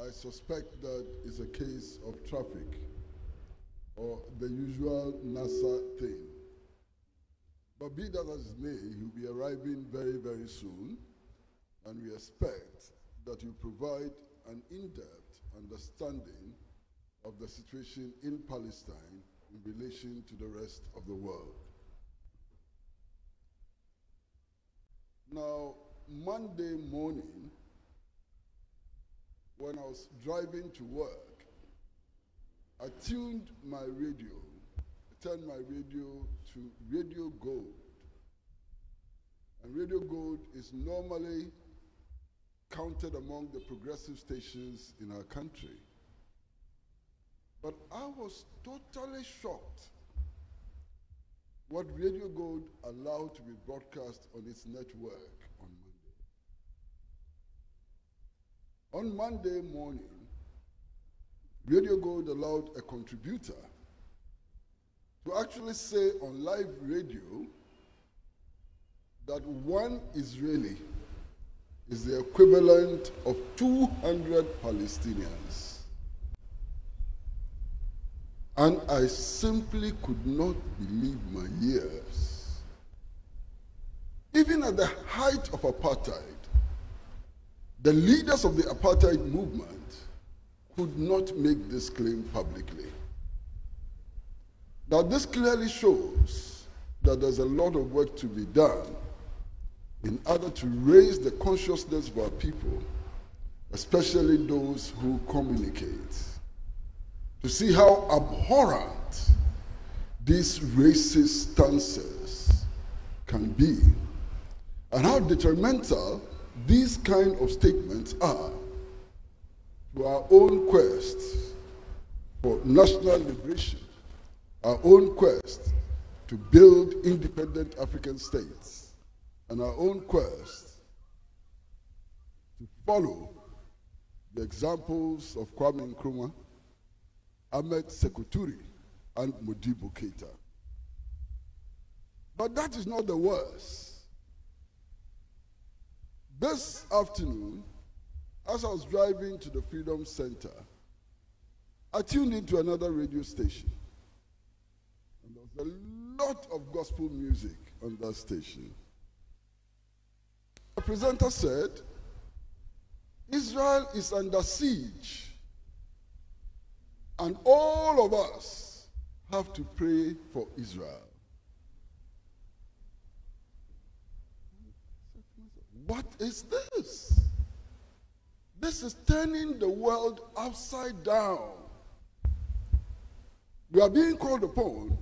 I suspect that it's a case of traffic or the usual NASA thing. But be that as it may, he'll be arriving very, very soon, and we expect that you provide an in-depth understanding of the situation in Palestine in relation to the rest of the world. Now, Monday morning, when I was driving to work, I tuned my radio. I turned my radio to Radio Gold. And Radio Gold is normally counted among the progressive stations in our country. But I was totally shocked what Radio Gold allowed to be broadcast on its network on Monday. On Monday morning, Radio Gold allowed a contributor to actually say on live radio that one Israeli is the equivalent of 200 Palestinians. And I simply could not believe my ears. Even at the height of apartheid, the leaders of the apartheid movement could not make this claim publicly. Now, this clearly shows that there's a lot of work to be done in order to raise the consciousness of our people, especially those who communicate, to see how abhorrent these racist stances can be, and how detrimental these kind of statements are to our own quest for national liberation, our own quest to build independent African states, and our own quest to follow the examples of Kwame Nkrumah, Ahmed Sekou Touré, and Modibo Keita. But that is not the worst. This afternoon, as I was driving to the Freedom Center, I tuned into another radio station. And there was a lot of gospel music on that station. The presenter said, Israel is under siege, and all of us have to pray for Israel. What is this? This is turning the world upside down. We are being called upon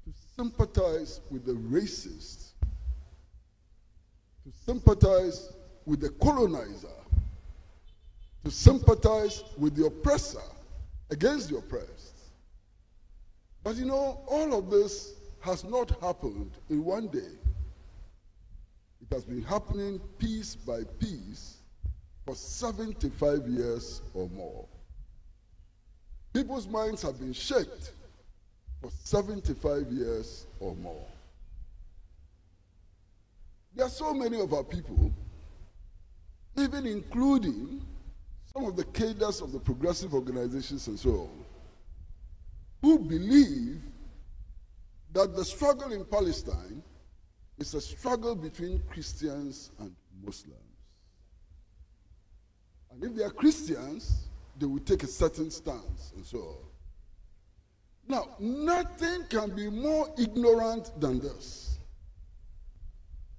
to sympathize with the racists, to sympathize with the colonizer, to sympathize with the oppressor against the oppressed. But you know, all of this has not happened in one day. It has been happening piece by piece for 75 years or more. People's minds have been shaped for 75 years or more. There are so many of our people, even including some of the cadres of the progressive organizations and so on, who believe that the struggle in Palestine is a struggle between Christians and Muslims. And if they are Christians, they will take a certain stance and so on. Now, nothing can be more ignorant than this.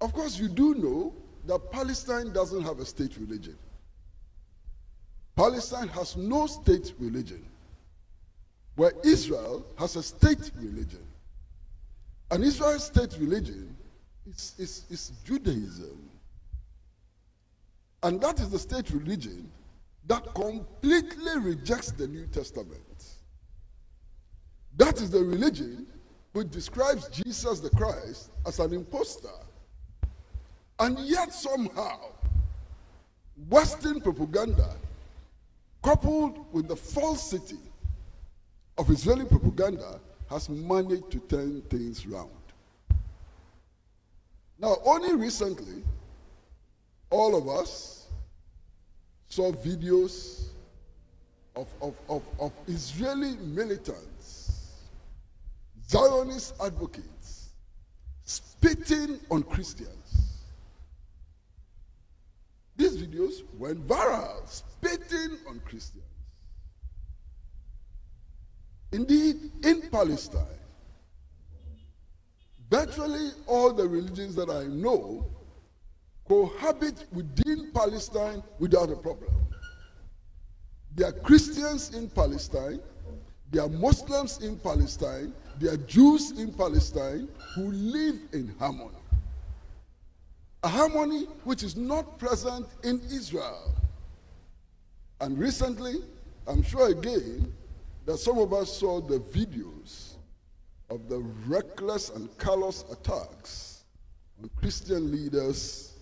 Of course, you do know that Palestine doesn't have a state religion. Palestine has no state religion, where Israel has a state religion. And Israel's state religion is Judaism. And that is the state religion that completely rejects the New Testament. That is the religion which describes Jesus the Christ as an impostor. And yet somehow, Western propaganda, coupled with the falsity of Israeli propaganda, has managed to turn things round. Now, only recently, all of us saw videos of Israeli militants, Zionist advocates, spitting on Christians. These videos went viral, spitting on Christians. Indeed, in Palestine, virtually all the religions that I know cohabit within Palestine without a problem. There are Christians in Palestine, there are Muslims in Palestine, there are Jews in Palestine who live in harmony. A harmony which is not present in Israel. And recently, I'm sure again, that some of us saw the videos of the reckless and callous attacks on Christian leaders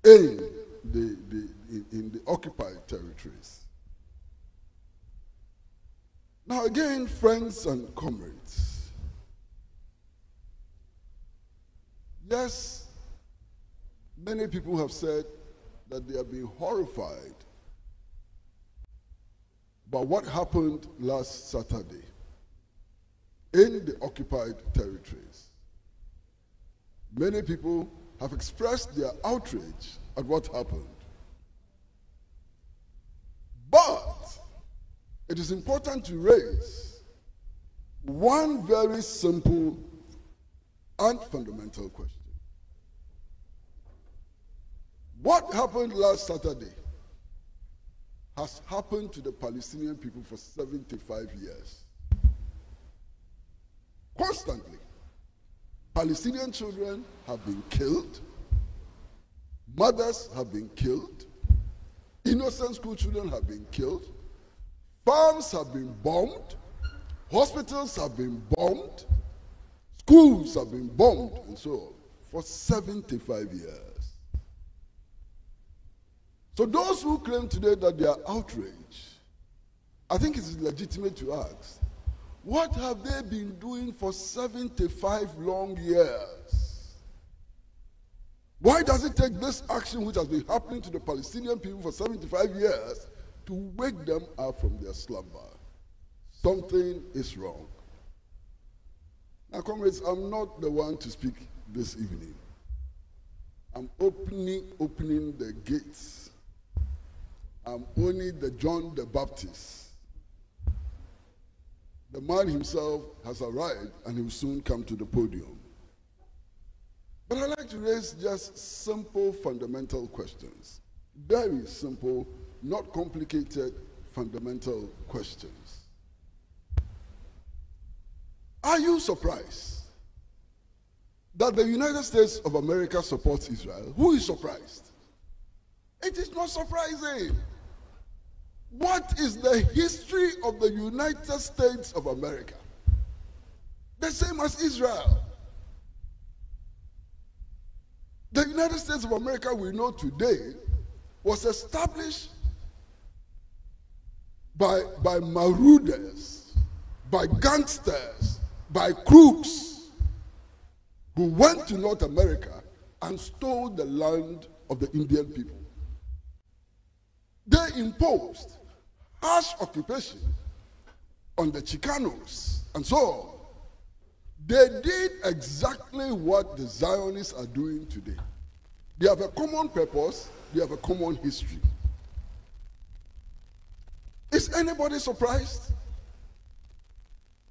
in the occupied territories. Now again, friends and comrades, yes, many people have said that they have been horrified by what happened last Saturday in the occupied territories. Many people have expressed their outrage at what happened. But it is important to raise one very simple and fundamental question. What happened last Saturday has happened to the Palestinian people for 75 years. Constantly, Palestinian children have been killed, mothers have been killed, innocent school children have been killed, farms have been bombed, hospitals have been bombed, schools have been bombed, and so on, for 75 years. So those who claim today that they are outraged, I think it is legitimate to ask, what have they been doing for 75 long years? Why does it take this action which has been happening to the Palestinian people for 75 years to wake them up from their slumber? Something is wrong. Now, comrades, I'm not the one to speak this evening. I'm opening the gates. I'm only the John the Baptist. The man himself has arrived and he will soon come to the podium. But I'd like to raise just simple fundamental questions. Very simple, not complicated, fundamental questions. Are you surprised that the United States of America supports Israel? Who is surprised? It is not surprising. What is the history of the United States of America? The same as Israel. The United States of America we know today was established by marauders, by gangsters, by crooks who went to North America and stole the land of the Indian people. They imposed harsh occupation on the Chicanos and so on. They did exactly what the Zionists are doing today. They have a common purpose, they have a common history. Is anybody surprised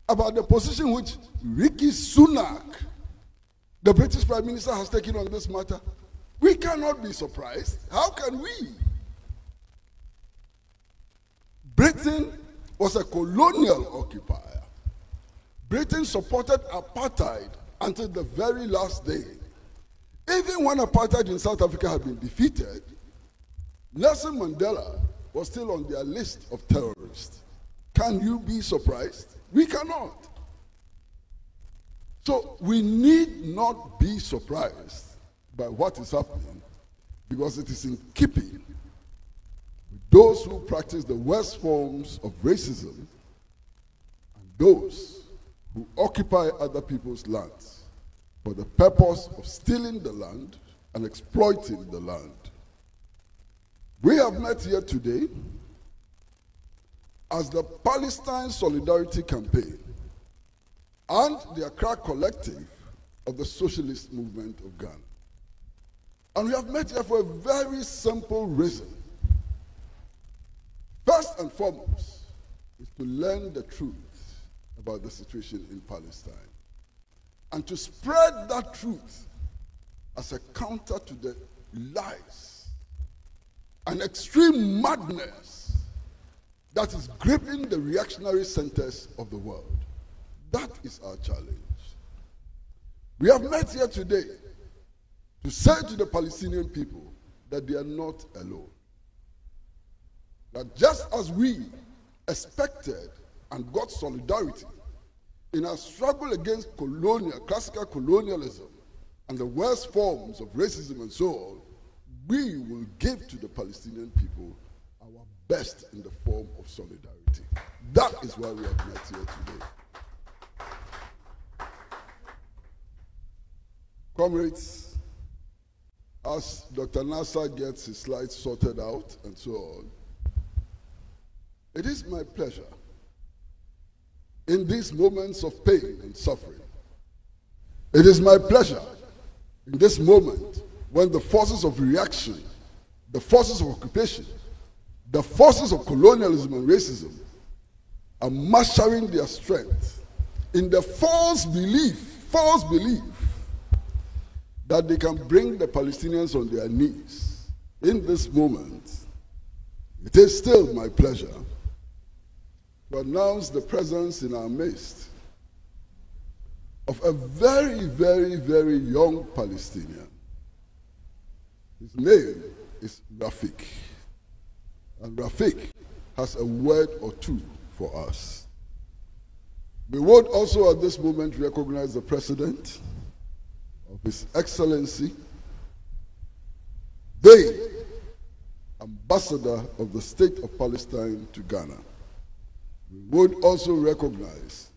about the position which Rishi Sunak, the British Prime Minister, has taken on this matter? We cannot be surprised. How can we? Britain was a colonial occupier. Britain supported apartheid until the very last day. Even when apartheid in South Africa had been defeated, Nelson Mandela was still on their list of terrorists. Can you be surprised? We cannot. So we need not be surprised by what is happening, because it is in keeping with those who practice the worst forms of racism and those who occupy other people's lands for the purpose of stealing the land and exploiting the land. We have met here today, as the Palestine Solidarity Campaign and the Accra Collective of the Socialist Movement of Ghana. And we have met here for a very simple reason. First and foremost is to learn the truth about the situation in Palestine and to spread that truth as a counter to the lies and extreme madness that is gripping the reactionary centers of the world. That is our challenge. We have met here today to say to the Palestinian people that they are not alone. That just as we expected and got solidarity in our struggle against classical colonialism and the worst forms of racism and so on, we will give to the Palestinian people our best in the form of solidarity. That is why we have met here today. Comrades, as Dr. Nasser gets his slides sorted out and so on, it is my pleasure in these moments of pain and suffering. It is my pleasure in this moment when the forces of reaction, the forces of occupation, the forces of colonialism and racism are marshalling their strength in the false belief that they can bring the Palestinians on their knees. In this moment, it is still my pleasure to announce the presence in our midst of a very, very, very young Palestinian. His name is Rafik. And Rafik has a word or two for us. We would also at this moment recognize the President of His Excellency, the Ambassador of the State of Palestine to Ghana. We would also recognize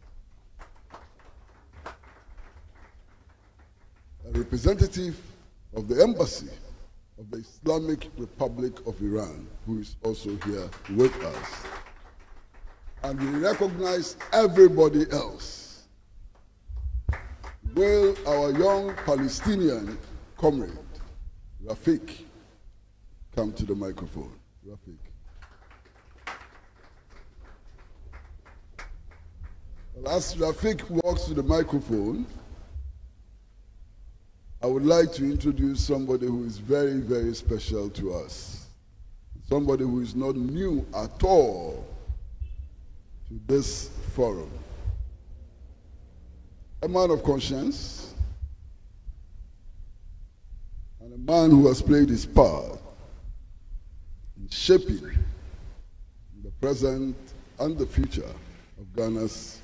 a representative of the Embassy of the Islamic Republic of Iran, who is also here with us. And we recognize everybody else. Will our young Palestinian comrade, Rafik, come to the microphone? Rafik. Well, as Rafik walks to the microphone, I would like to introduce somebody who is very, very special to us. Somebody who is not new at all to this forum. A man of conscience, and a man who has played his part in shaping the present and the future of Ghana's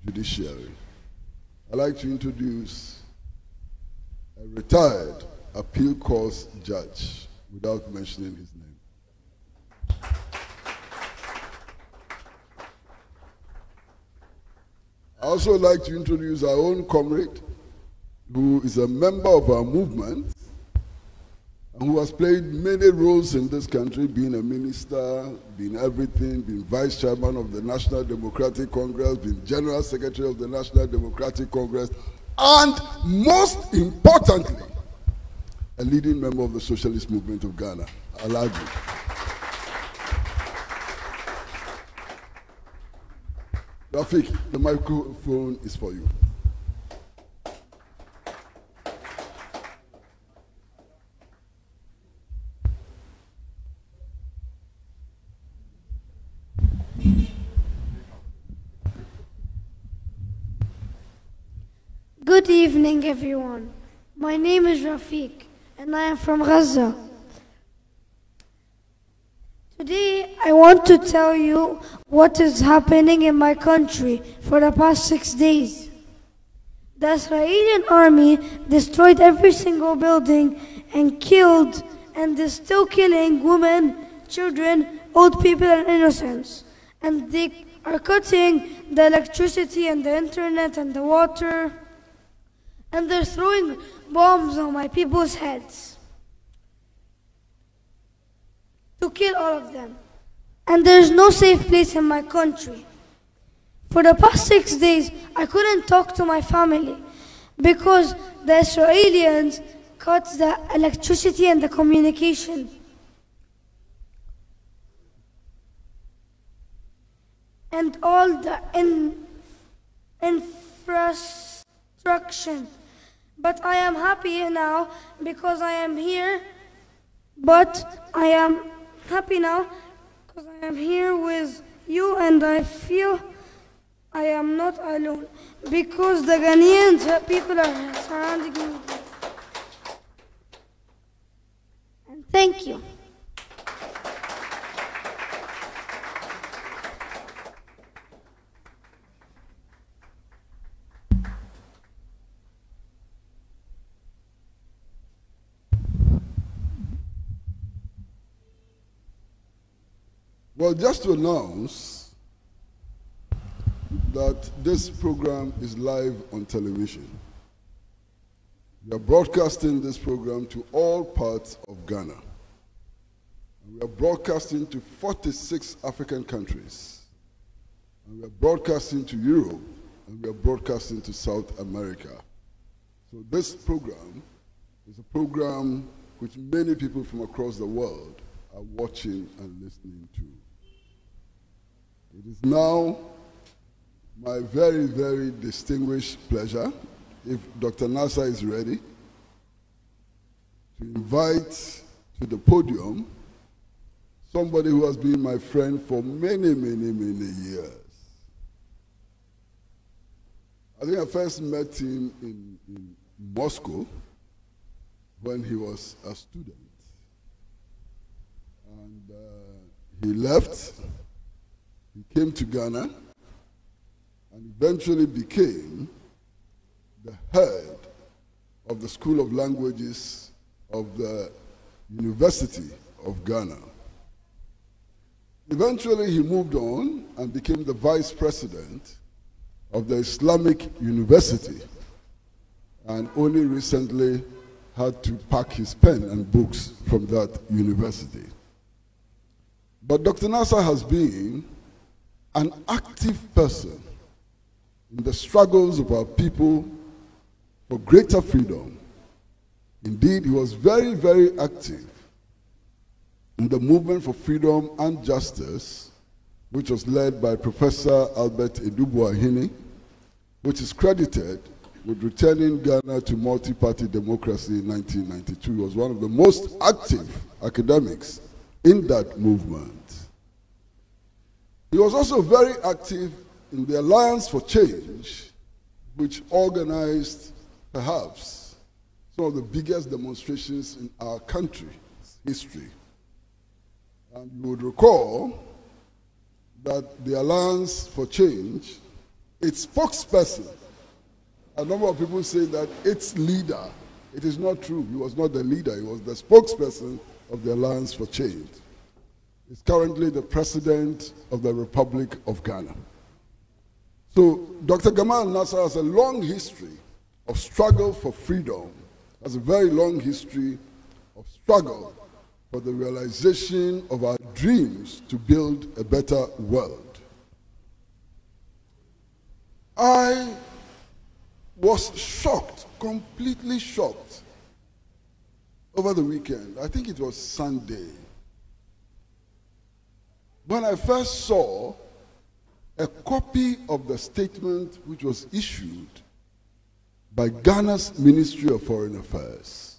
judiciary. I'd like to introduce a retired appeal court judge without mentioning his name. I also like to introduce our own comrade, who is a member of our movement and who has played many roles in this country, being a minister, being everything, being vice chairman of the National Democratic Congress, being general secretary of the National Democratic Congress, and most importantly, a leading member of the Socialist Movement of Ghana, Alaji. Rafik, the microphone is for you. Good evening, everyone. My name is Rafik, and I am from Gaza. Today, I want to tell you what is happening in my country for the past 6 days. The Israeli army destroyed every single building and killed, and is still killing women, children, old people, and innocents. And they are cutting the electricity and the internet and the water. And they're throwing bombs on my people's heads to kill all of them. and there's no safe place in my country. For the past 6 days, I couldn't talk to my family because the Israelis cut the electricity and the communication. And all the infrastructure. But I am happy now because I am here. But I am happy now because I am here with you, and I feel I am not alone because the Ghanaians people are surrounding me. And thank you. Well, just to announce that this program is live on television. We are broadcasting this program to all parts of Ghana. We are broadcasting to 46 African countries. And we are broadcasting to Europe, and we are broadcasting to South America. So this program is a program which many people from across the world are watching and listening to. It is now my very, very distinguished pleasure, if Dr. Nasser is ready, to invite to the podium somebody who has been my friend for many, many, many years. I think I first met him in Moscow when he was a student. And he left. He came to Ghana and eventually became the head of the School of Languages of the University of Ghana. Eventually he moved on and became the vice president of the Islamic University, and only recently had to pack his pen and books from that university. But Dr. Nasser has been an active person in the struggles of our people for greater freedom. Indeed, he was very, very active in the movement for freedom and justice, which was led by Professor Albert Edubu-Ahini, which is credited with returning Ghana to multi-party democracy in 1992. He was one of the most active academics in that movement. He was also very active in the Alliance for Change, which organized perhaps some of the biggest demonstrations in our country's history. And you would recall that the Alliance for Change, its spokesperson, a number of people say that its leader, it is not true. He was not the leader, he was the spokesperson of the Alliance for Change. Is currently the President of the Republic of Ghana. So Dr. Gamal Nasser has a long history of struggle for freedom, has a very long history of struggle for the realization of our dreams to build a better world. I was shocked, completely shocked, over the weekend. I think it was Sunday, when I first saw a copy of the statement which was issued by Ghana's Ministry of Foreign Affairs.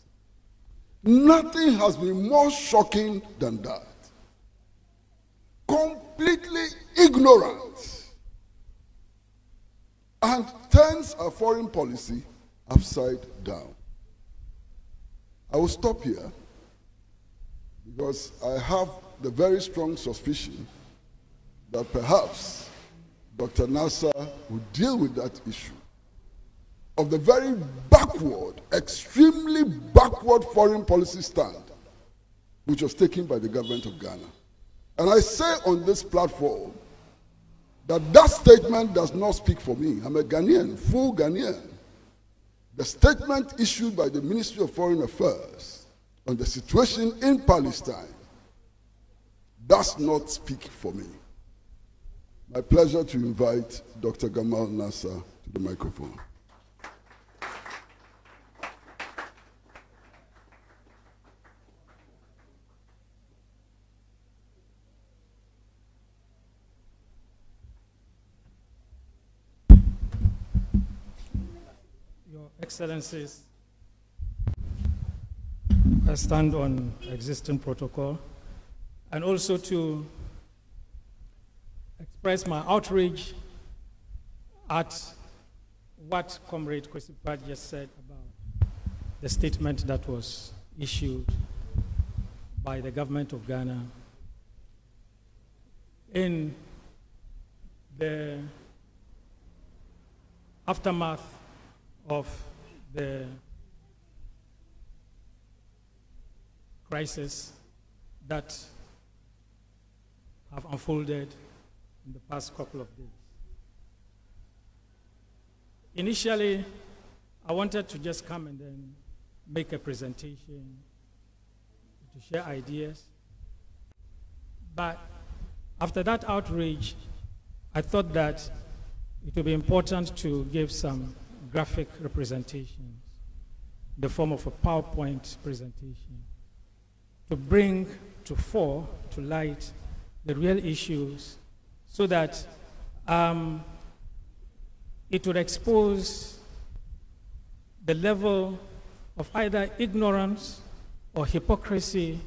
Nothing has been more shocking than that. Completely ignorant, and turns our foreign policy upside down. I will stop here because I have the very strong suspicion that perhaps Dr. Nasser would deal with that issue of the very backward, extremely backward foreign policy stand which was taken by the government of Ghana. And I say on this platform that that statement does not speak for me. I'm a Ghanaian, full Ghanaian. The statement issued by the Ministry of Foreign Affairs on the situation in Palestine does not speak for me. My pleasure to invite Dr. Gamal Nasser to the microphone. Your Excellencies, I stand on existing protocol, and also to express my outrage at what Comrade Kwesipat just said about the statement that was issued by the government of Ghana in the aftermath of the crisis that have unfolded in the past couple of days. Initially, I wanted to just come and then make a presentation to share ideas. But after that outrage, I thought that it would be important to give some graphic representations in the form of a PowerPoint presentation to bring to light the real issues so that it would expose the level of either ignorance or hypocrisy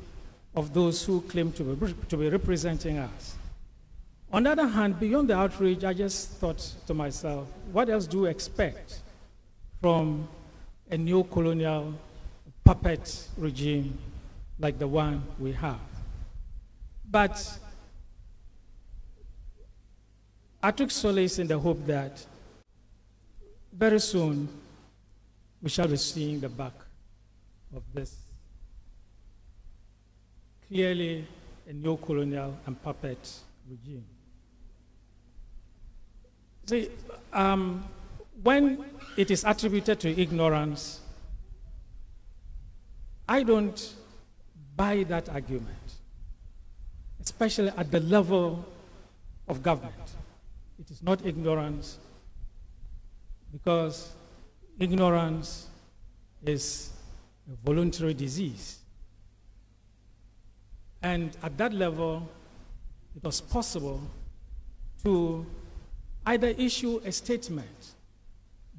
of those who claim to be representing us. On the other hand, beyond the outrage, I just thought to myself, what else do we expect from a neo-colonial puppet regime like the one we have? But I took solace in the hope that very soon we shall be seeing the back of this clearly a neo-colonial and puppet regime. See, when it is attributed to ignorance, I don't buy that argument, especially at the level of government. It is not ignorance, because ignorance is a voluntary disease. And at that level, it was possible to either issue a statement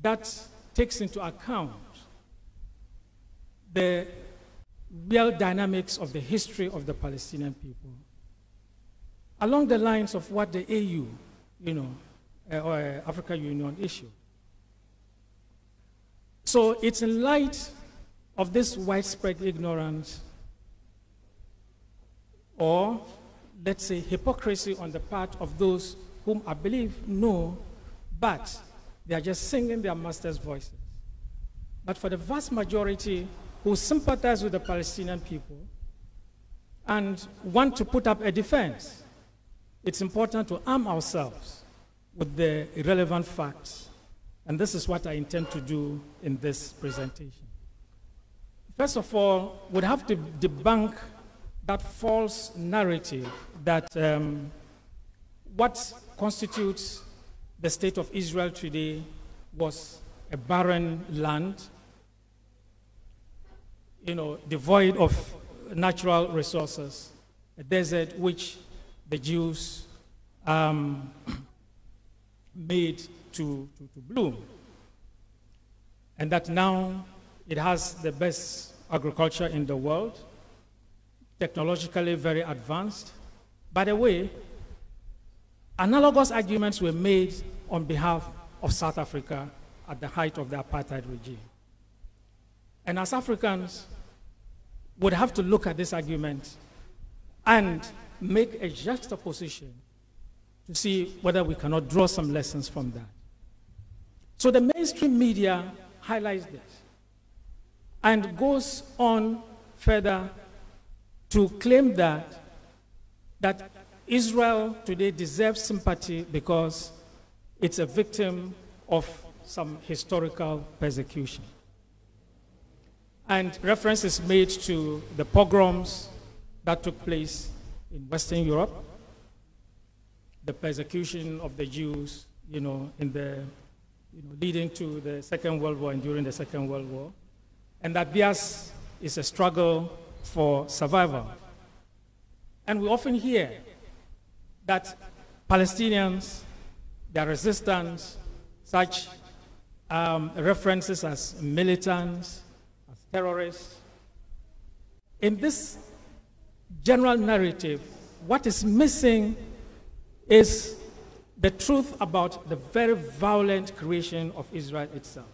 that takes into account the real dynamics of the history of the Palestinian people, along the lines of what the AU, or Africa Union issued. So it's in light of this widespread ignorance, or let's say hypocrisy on the part of those whom I believe know, but they are just singing their master's voices. But for the vast majority who sympathize with the Palestinian people and want to put up a defense, it's important to arm ourselves with the irrelevant facts. And this is what I intend to do in this presentation. First of all, we'd have to debunk that false narrative that what constitutes the state of Israel today was a barren land, devoid of natural resources, a desert which the Jews made to bloom, and that now it has the best agriculture in the world, technologically very advanced. By the way, analogous arguments were made on behalf of South Africa at the height of the apartheid regime. And as Africans, would have to look at this argument and make a juxtaposition to see whether we cannot draw some lessons from that. So the mainstream media highlights this and goes on further to claim that Israel today deserves sympathy because it's a victim of some historical persecution. And reference is made to the pogroms that took place in Western Europe, the persecution of the Jews, leading to the Second World War and during the Second World War, and that theirs is a struggle for survival. And we often hear that Palestinians, their resistance, such references as militants, as terrorists. In this general narrative, what is missing is the truth about the very violent creation of Israel itself.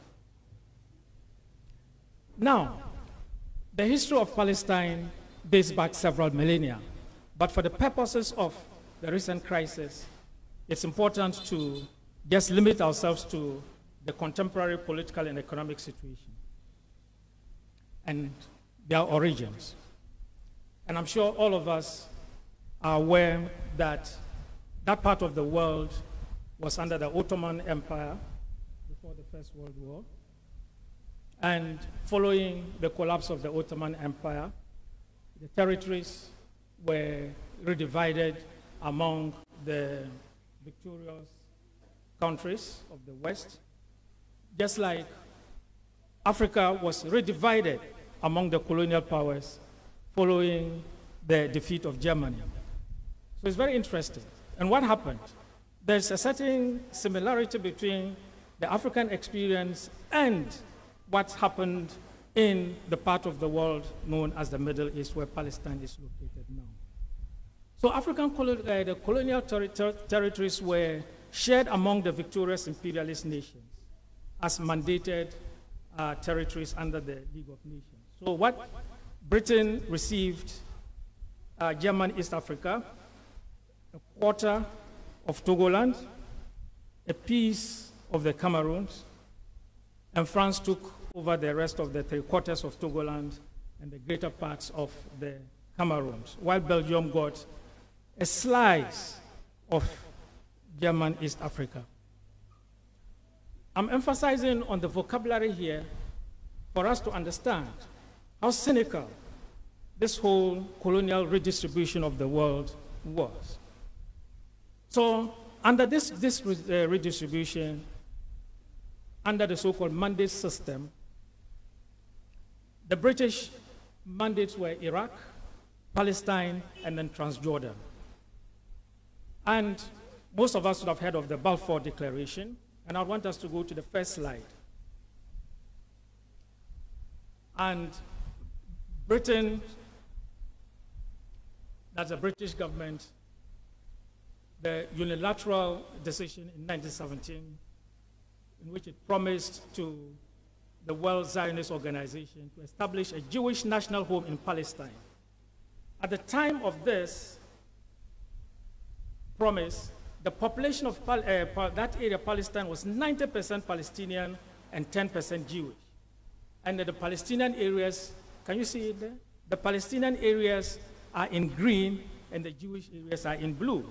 Now, the history of Palestine dates back several millennia, but for the purposes of the recent crisis, it's important to just limit ourselves to the contemporary political and economic situation and their origins. And I'm sure all of us are aware that that part of the world was under the Ottoman Empire before the First World War. And following the collapse of the Ottoman Empire, the territories were redivided among the victorious countries of the West, just like Africa was redivided among the colonial powers following the defeat of Germany. So it's very interesting. And what happened? There's a certain similarity between the African experience and what happened in the part of the world known as the Middle East, where Palestine is located now. So the colonial territories were shared among the victorious imperialist nations as mandated territories under the League of Nations. So what Britain received, German East Africa, a quarter of Togoland, a piece of the Cameroons, and France took over the rest of the 3/4 of Togoland and the greater parts of the Cameroons, while Belgium got a slice of German East Africa. I'm emphasizing on the vocabulary here for us to understand how cynical this whole colonial redistribution of the world was. So under this redistribution, under the so-called mandate system, the British mandates were Iraq, Palestine, and then Transjordan. And most of us would have heard of the Balfour Declaration, and I want us to go to the first slide. And Britain, that's the British government, the unilateral decision in 1917, in which it promised to the World Zionist Organization to establish a Jewish national home in Palestine. At the time of this promise, the population of that area, Palestine, was 90% Palestinian and 10% Jewish. And the Palestinian areas, can you see it there? The Palestinian areas are in green and the Jewish areas are in blue.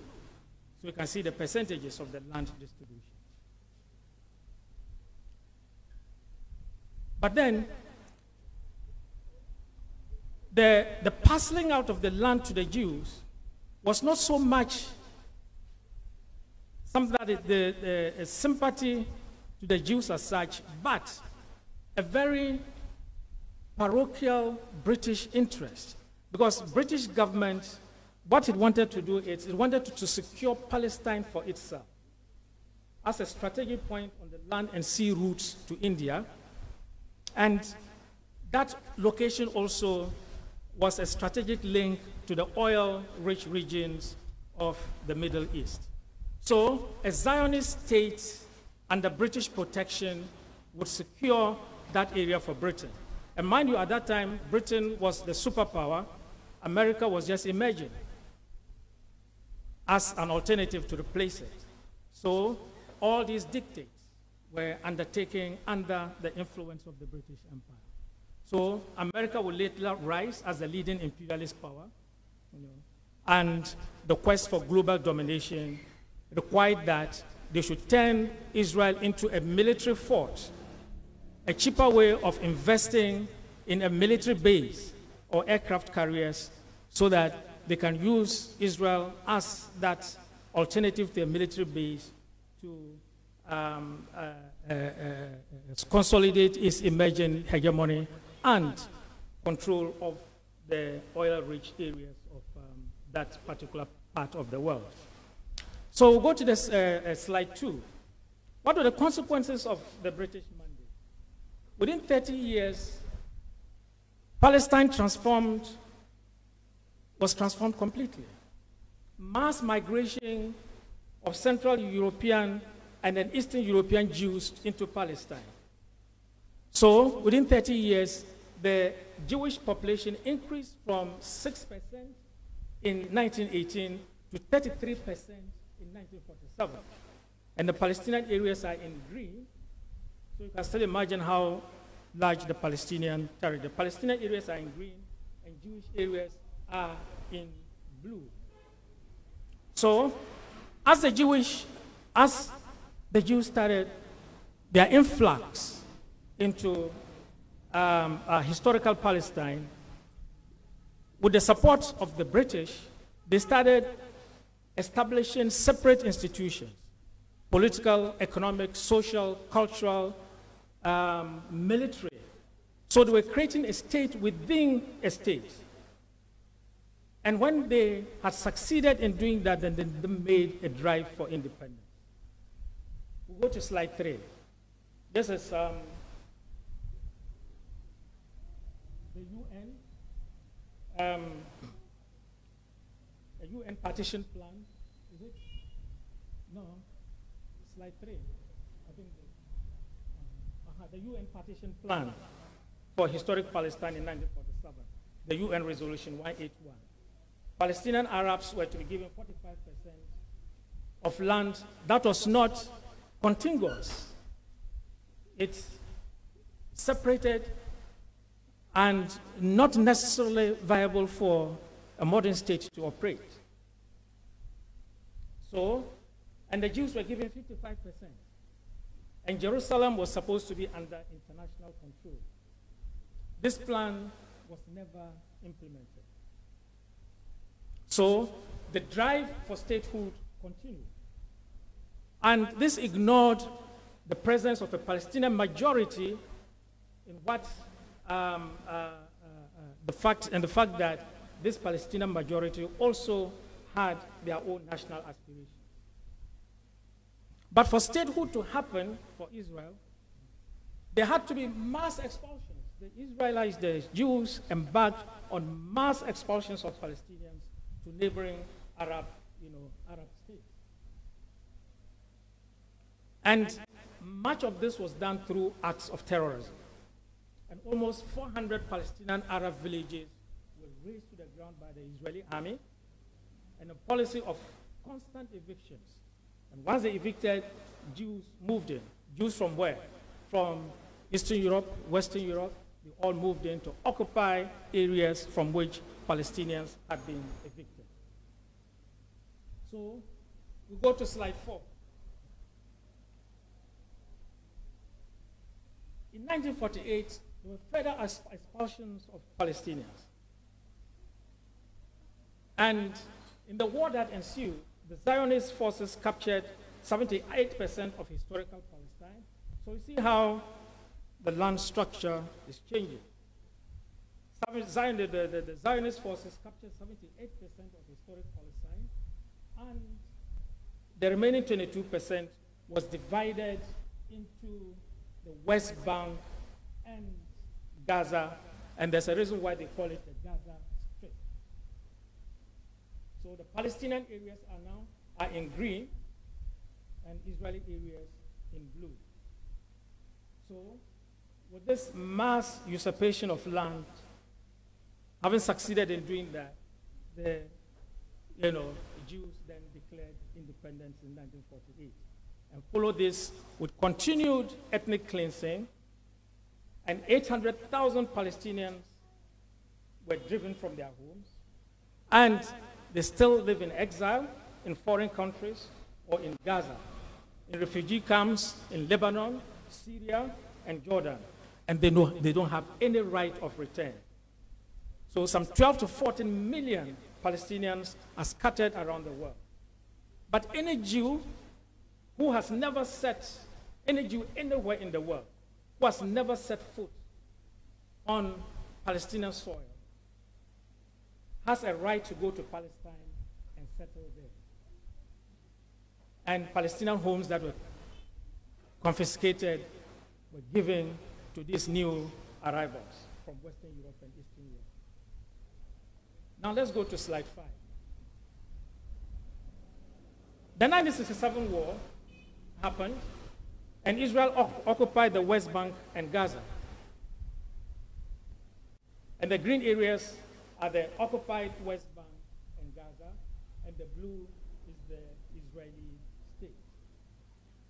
So you can see the percentages of the land distribution. But then, the parceling out of the land to the Jews was not so much something that the sympathy to the Jews as such, but a very parochial British interest. Because British government, what it wanted to do is it wanted to secure Palestine for itself as a strategic point on the land and sea routes to India. And that location also was a strategic link to the oil-rich regions of the Middle East. So a Zionist state under British protection would secure that area for Britain. And mind you, at that time, Britain was the superpower. America was just emerging as an alternative to replace it. So all these dictates were undertaken under the influence of the British Empire. So America would later rise as the leading imperialist power, and the quest for global domination required that they should turn Israel into a military fort, a cheaper way of investing in a military base or aircraft carriers so that they can use Israel as that alternative to a military base to consolidate its emerging hegemony and control of the oil-rich areas of that particular part of the world. So we'll go to this slide 2. What were the consequences of the British mandate? Within 30 years, Palestine was transformed completely. Mass migration of Central European and then Eastern European Jews into Palestine. So within 30 years, the Jewish population increased from 6% in 1918 to 33% in 1947. And the Palestinian areas are in green. So you can still imagine how large the Palestinian territory. The Palestinian areas are in green and Jewish areas are in blue. So as the Jews started their influx into historical Palestine, with the support of the British, they started establishing separate institutions: political, economic, social, cultural, military. So they were creating a state within a state. And when they had succeeded in doing that, then they made a drive for independence. We'll go to slide 3. This is the UN partition plan. Is it? No. Slide 3. I think the UN partition plan for historic Palestine in 1947. The UN resolution 181. Palestinian Arabs were to be given 45% of land that was not contiguous. It's separated and not necessarily viable for a modern state to operate. So, and the Jews were given 55%. And Jerusalem was supposed to be under international control. This plan was never implemented. So the drive for statehood continued. And this ignored the presence of a Palestinian majority in what the fact that this Palestinian majority also had their own national aspirations. But for statehood to happen for Israel, there had to be mass expulsions. The Israelites, the Jews, embarked on mass expulsions of Palestinians to neighboring Arab states. And much of this was done through acts of terrorism. And almost 400 Palestinian Arab villages were razed to the ground by the Israeli army, and a policy of constant evictions. And once they evicted, Jews moved in. Jews from where? From Eastern Europe, Western Europe. They all moved in to occupy areas from which Palestinians had been evicted. So we go to slide 4. In 1948, there were further expulsions of Palestinians. And in the war that ensued, the Zionist forces captured 78% of historical Palestine. So you see how the land structure is changing. The Zionist forces captured 78% of historic Palestine, and the remaining 22% was divided into the West Bank and Gaza, and there's a reason why they call it the Gaza Strip. So the Palestinian areas are in green, and Israeli areas in blue. So with this mass usurpation of land, having succeeded in doing that, the Jews then declared independence in 1948. And followed this with continued ethnic cleansing, and 800,000 Palestinians were driven from their homes, and they still live in exile in foreign countries or in Gaza, in refugee camps in Lebanon, Syria, and Jordan, and they don't have any right of return. So some 12 to 14 million Palestinians are scattered around the world. But any Jew who has never set, any Jew anywhere in the world, who has never set foot on Palestinian soil, has a right to go to Palestine and settle there. And Palestinian homes that were confiscated were given to these new arrivals from Western Europe and Eastern Europe. Now let's go to slide 5. The 1967 war happened, and Israel occupied the West Bank and Gaza. And the green areas are the occupied West Bank and Gaza, and the blue is the Israeli state.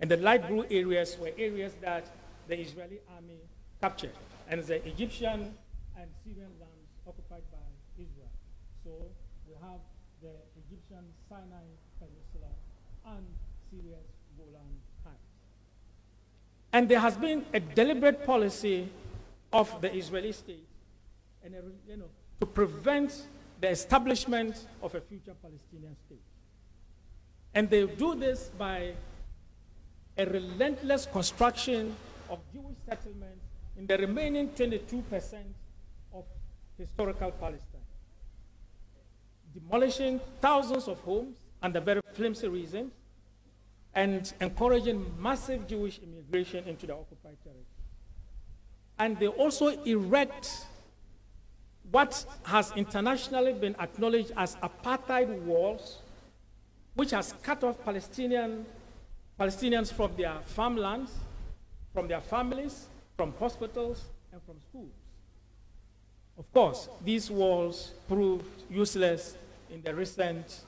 And the light blue areas were areas that the Israeli army captured, and the Egyptian and Syrian lands occupied by Israel. So we have the Egyptian Sinai Peninsula and Syria's Golan Heights. And there has been a deliberate policy of the Israeli state and to prevent the establishment of a future Palestinian state. And they do this by a relentless construction of Jewish settlements in the remaining 22% of historical Palestine, demolishing thousands of homes under very flimsy reasons and encouraging massive Jewish immigration into the occupied territory. And they also erect what has internationally been acknowledged as apartheid walls, which has cut off Palestinians from their farmlands, from their families, from hospitals, and from schools. Of course, these walls proved useless in the recent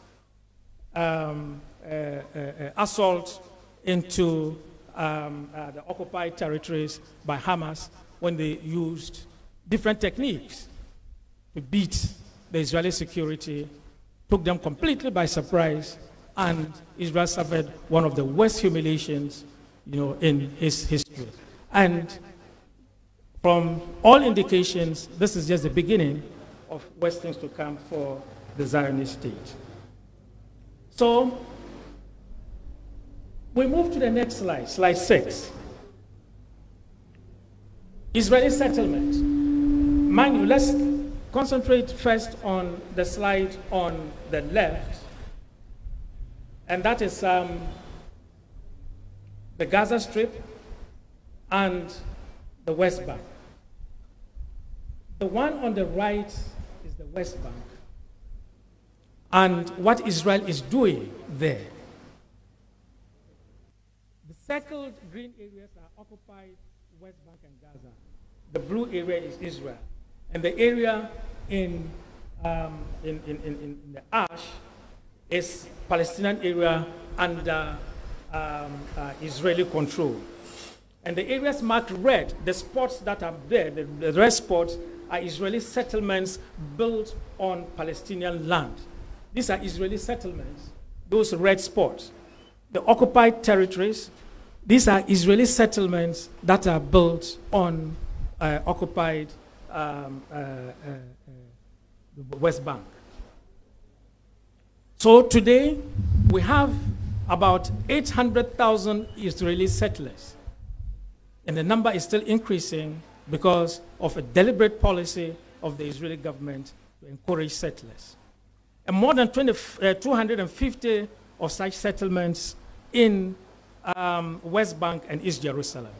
assault into the occupied territories by Hamas, when they used different techniques to beat the Israeli security, took them completely by surprise, and Israel suffered one of the worst humiliations, in its history. And from all indications, this is just the beginning of worse things to come for the Zionist state. So we move to the next slide, slide 6. Israeli settlement. Mind you, let's concentrate first on the slide on the left, and that is the Gaza Strip and the West Bank. The one on the right is the West Bank, and what Israel is doing there. The circled green areas are occupied West Bank and Gaza. The blue area is Israel. And the area in the ash is Palestinian area under Israeli control. And the areas marked red, the spots that are there, the red spots, are Israeli settlements built on Palestinian land. These are Israeli settlements, those red spots. The occupied territories, these are Israeli settlements that are built on occupied West Bank. So today, we have about 800,000 Israeli settlers. And the number is still increasing because of a deliberate policy of the Israeli government to encourage settlers. And more than 250 of such settlements in West Bank and East Jerusalem.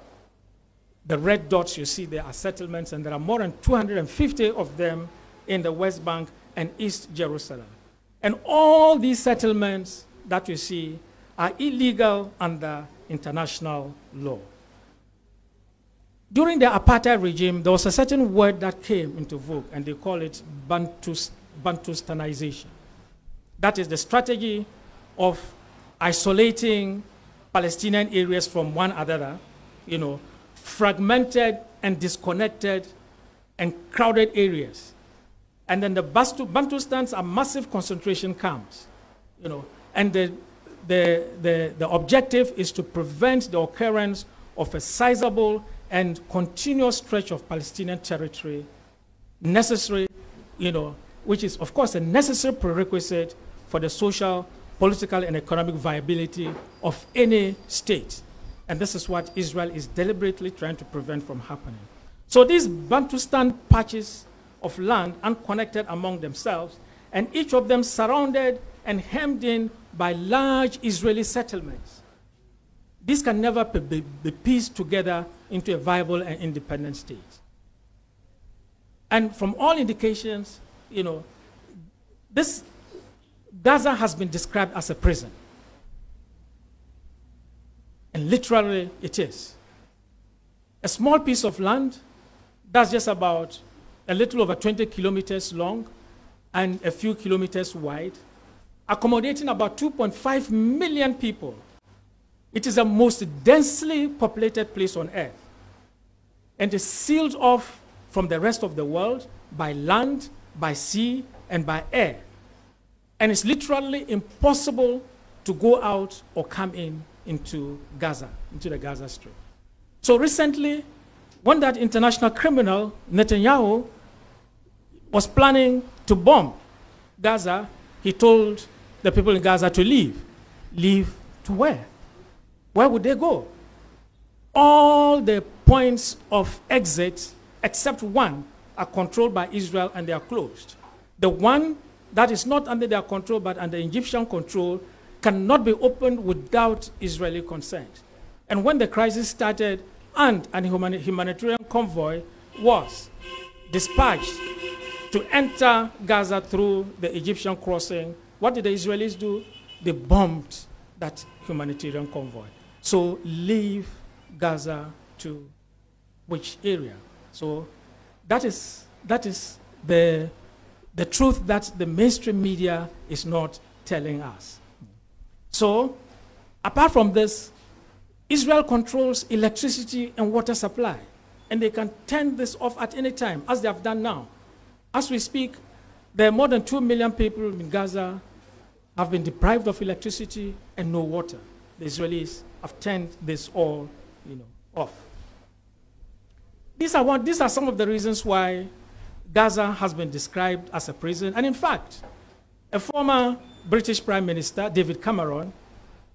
The red dots you see there are settlements, and there are more than 250 of them in the West Bank and East Jerusalem. And all these settlements that you see are illegal under international law. During the apartheid regime, there was a certain word that came into vogue, and they call it Bantustanization. That is the strategy of isolating Palestinian areas from one another, fragmented and disconnected and crowded areas. And then the Bantustans are massive concentration camps, and the objective is to prevent the occurrence of a sizable and continuous stretch of Palestinian territory necessary, which is, of course, a necessary prerequisite for the social, political, and economic viability of any state. And this is what Israel is deliberately trying to prevent from happening. So these Bantustan patches of land, unconnected among themselves, and each of them surrounded and hemmed in by large Israeli settlements. These can never be pieced together into a viable and independent state. And from all indications, this Gaza has been described as a prison. And literally it is. A small piece of land that's just about a little over 20 kilometers long and a few kilometers wide, accommodating about 2.5 million people. It is the most densely populated place on earth, and is sealed off from the rest of the world by land, by sea, and by air. And it's literally impossible to go out or come into Gaza, into the Gaza Strip. So recently, when that international criminal, Netanyahu, was planning to bomb Gaza, he told the people in Gaza to leave. Leave to where? Where would they go? All the points of exit, except one, are controlled by Israel and they are closed. The one that is not under their control but under Egyptian control cannot be opened without Israeli consent. And when the crisis started and a humanitarian convoy was dispatched to enter Gaza through the Egyptian crossing, what did the Israelis do? They bombed that humanitarian convoy. So leave Gaza to which area? So that is the truth that the mainstream media is not telling us. So apart from this, Israel controls electricity and water supply, and they can turn this off at any time, as they have done now. As we speak, there are more than 2 million people in Gaza have been deprived of electricity and no water. The Israelis have turned this all, off. These are some of the reasons why Gaza has been described as a prison. And in fact, a former British Prime Minister, David Cameron,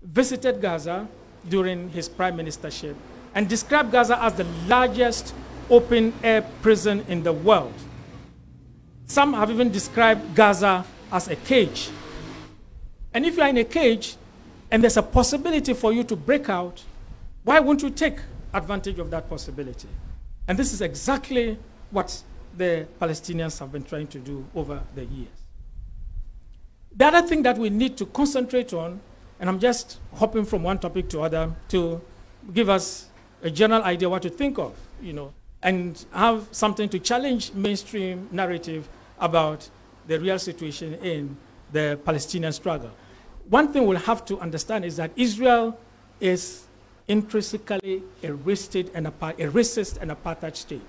visited Gaza during his prime ministership and described Gaza as the largest open-air prison in the world. Some have even described Gaza as a cage. And if you're in a cage and there's a possibility for you to break out, why won't you take advantage of that possibility? And this is exactly what the Palestinians have been trying to do over the years. The other thing that we need to concentrate on, and I'm just hopping from one topic to other to give us a general idea what to think of, and have something to challenge mainstream narrative about the real situation in the Palestinian struggle. One thing we'll have to understand is that Israel is intrinsically a racist and apartheid state.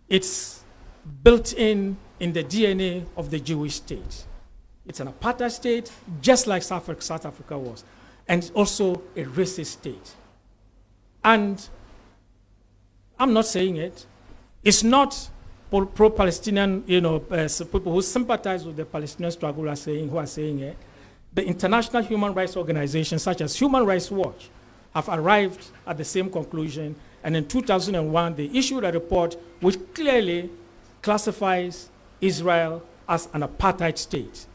It's built in the DNA of the Jewish state. It's an apartheid state, just like South Africa was, and also a racist state. And I'm not saying it. It's not pro-Palestinian, people who sympathize with the Palestinian struggle who are saying it. The international human rights organizations, such as Human Rights Watch, have arrived at the same conclusion. And in 2001, they issued a report which clearly classifies Israel as an apartheid state,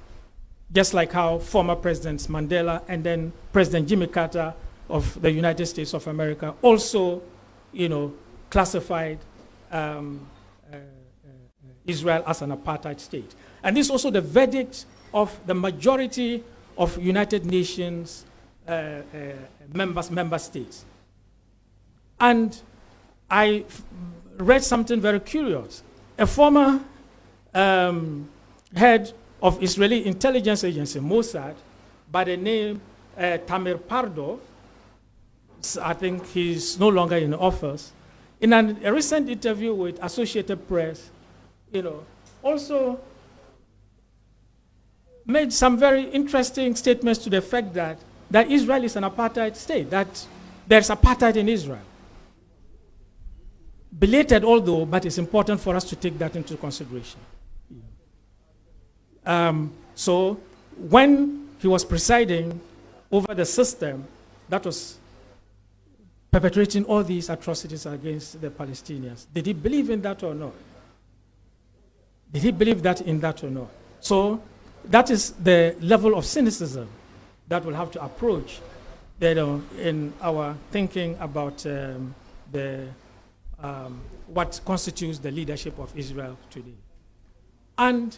just like how former Presidents Mandela and then President Jimmy Carter of the United States of America also, classified Israel as an apartheid state. And this is also the verdict of the majority of United Nations member states. And I read something very curious. A former head of Israeli intelligence agency, Mossad, by the name Tamir Pardo, I think he's no longer in office, in a recent interview with Associated Press, also made some very interesting statements to the effect that Israel is an apartheid state, that there's apartheid in Israel. Belated although, but it's important for us to take that into consideration. So when he was presiding over the system that was perpetrating all these atrocities against the Palestinians, did he believe in that or not? Did he believe that in that or not? So that is the level of cynicism that we'll have to approach in our thinking about what constitutes the leadership of Israel today. And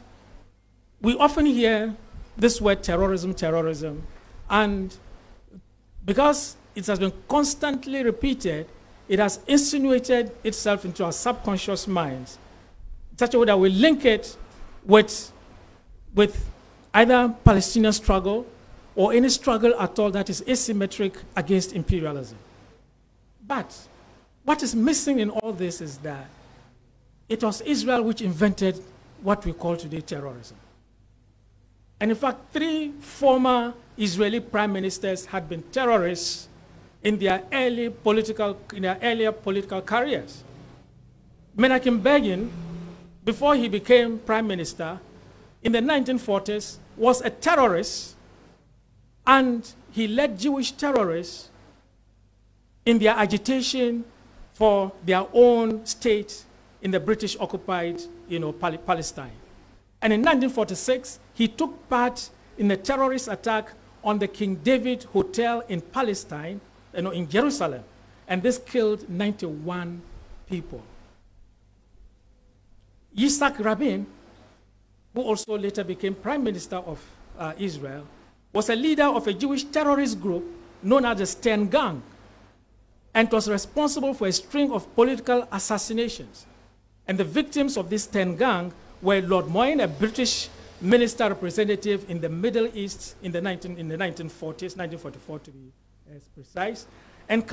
we often hear this word terrorism, terrorism, and because it has been constantly repeated, it has insinuated itself into our subconscious minds, such a way that we link it with either Palestinian struggle or any struggle at all that is asymmetric against imperialism. But what is missing in all this is that it was Israel which invented what we call today terrorism. And in fact, 3 former Israeli prime ministers had been terrorists in their earlier political careers. Menachem Begin, before he became prime minister, in the 1940s, was a terrorist, and he led Jewish terrorists in their agitation for their own state in the British-occupied, Palestine. And in 1946, he took part in a terrorist attack on the King David Hotel in Palestine, in Jerusalem, and this killed 91 people. Yitzhak Rabin, who also later became prime minister of Israel, was a leader of a Jewish terrorist group known as the Stern Gang, and was responsible for a string of political assassinations. And the victims of this Stern Gang were Lord Moyne, a British minister representative in the Middle East in the 1940s, 1944 to be as precise. And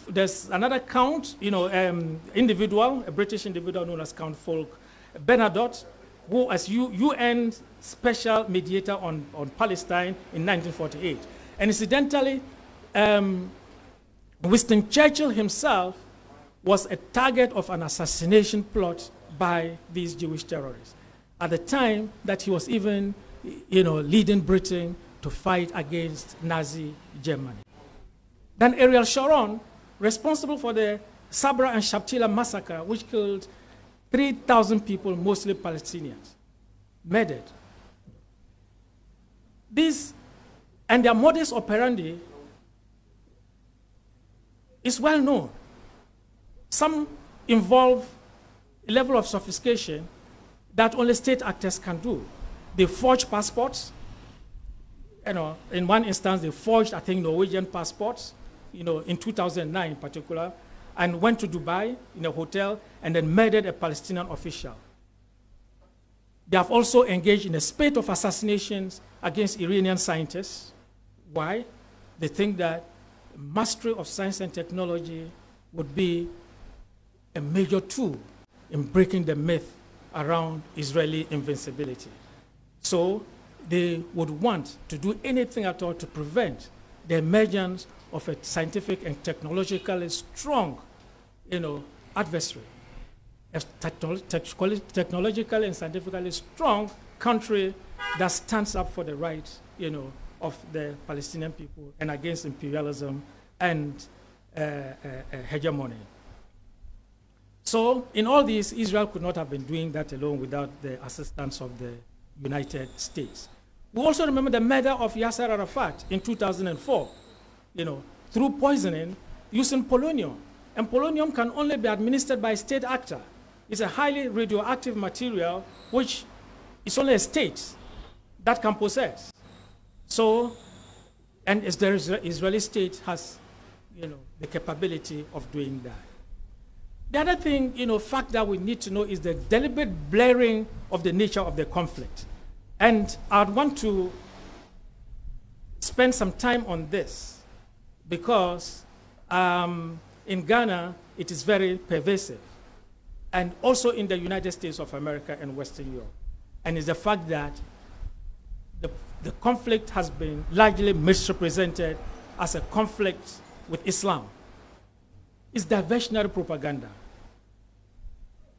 there's another count, individual, a British individual known as Count Folk Bernadotte, who as UN special mediator on Palestine in 1948. And incidentally, Winston Churchill himself was a target of an assassination plot by these Jewish terrorists at the time that he was even, leading Britain to fight against Nazi Germany. Then Ariel Sharon, responsible for the Sabra and Shatila massacre, which killed 3,000 people, mostly Palestinians, murdered. These, and their modus operandi is well known. Some involve a level of sophistication that only state actors can do. They forge passports. In one instance, they forged, I think, Norwegian passports, in 2009 in particular, and went to Dubai in a hotel and then murdered a Palestinian official. They have also engaged in a spate of assassinations against Iranian scientists. Why? They think that mastery of science and technology would be a major tool in breaking the myth around Israeli invincibility. So they would want to do anything at all to prevent the emergence of a scientific and technologically strong, adversary, a technologically and scientifically strong country that stands up for the rights, of the Palestinian people and against imperialism and hegemony. So in all this, Israel could not have been doing that alone without the assistance of the United States. We also remember the murder of Yasser Arafat in 2004, through poisoning using polonium. And polonium can only be administered by a state actor. It's a highly radioactive material which is only a state that can possess. So, and the Israeli state has, the capability of doing that. The other thing, fact that we need to know is the deliberate blurring of the nature of the conflict. And I'd want to spend some time on this because in Ghana, it is very pervasive, and also in the United States of America and Western Europe. And it's the fact that the conflict has been largely misrepresented as a conflict with Islam. It's diversionary propaganda.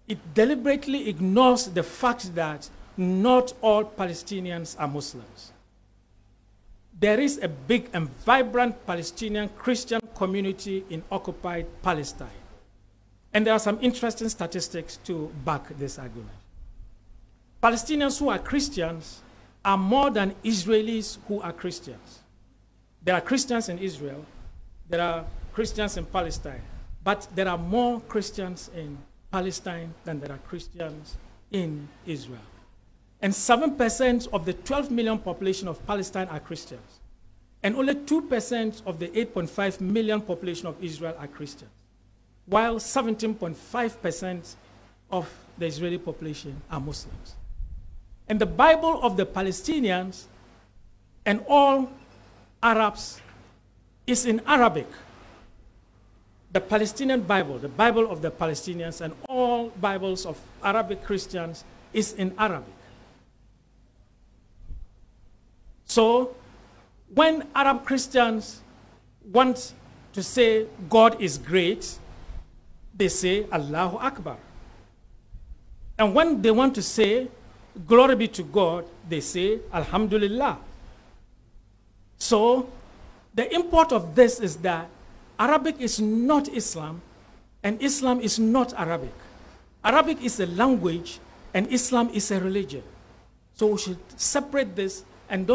It deliberately ignores the fact that not all Palestinians are Muslims. There is a big and vibrant Palestinian Christian community in occupied Palestine. And there are some interesting statistics to back this argument. Palestinians who are Christians are more than Israelis who are Christians. There are Christians in Israel, there are Christians in Palestine, but there are more Christians in Palestine than there are Christians in Israel. And 7% of the 12 million population of Palestine are Christians. And only 2% of the 8.5 million population of Israel are Christians, while 17.5% of the Israeli population are Muslims. And the Bible of the Palestinians and all Arabs is in Arabic. The Palestinian Bible, the Bible of the Palestinians and all Bibles of Arabic Christians is in Arabic. So when Arab Christians want to say God is great, they say Allahu Akbar. And when they want to say glory be to God, they say Alhamdulillah. So the import of this is that Arabic is not Islam and Islam is not Arabic. Arabic is a language and Islam is a religion. So we should separate this and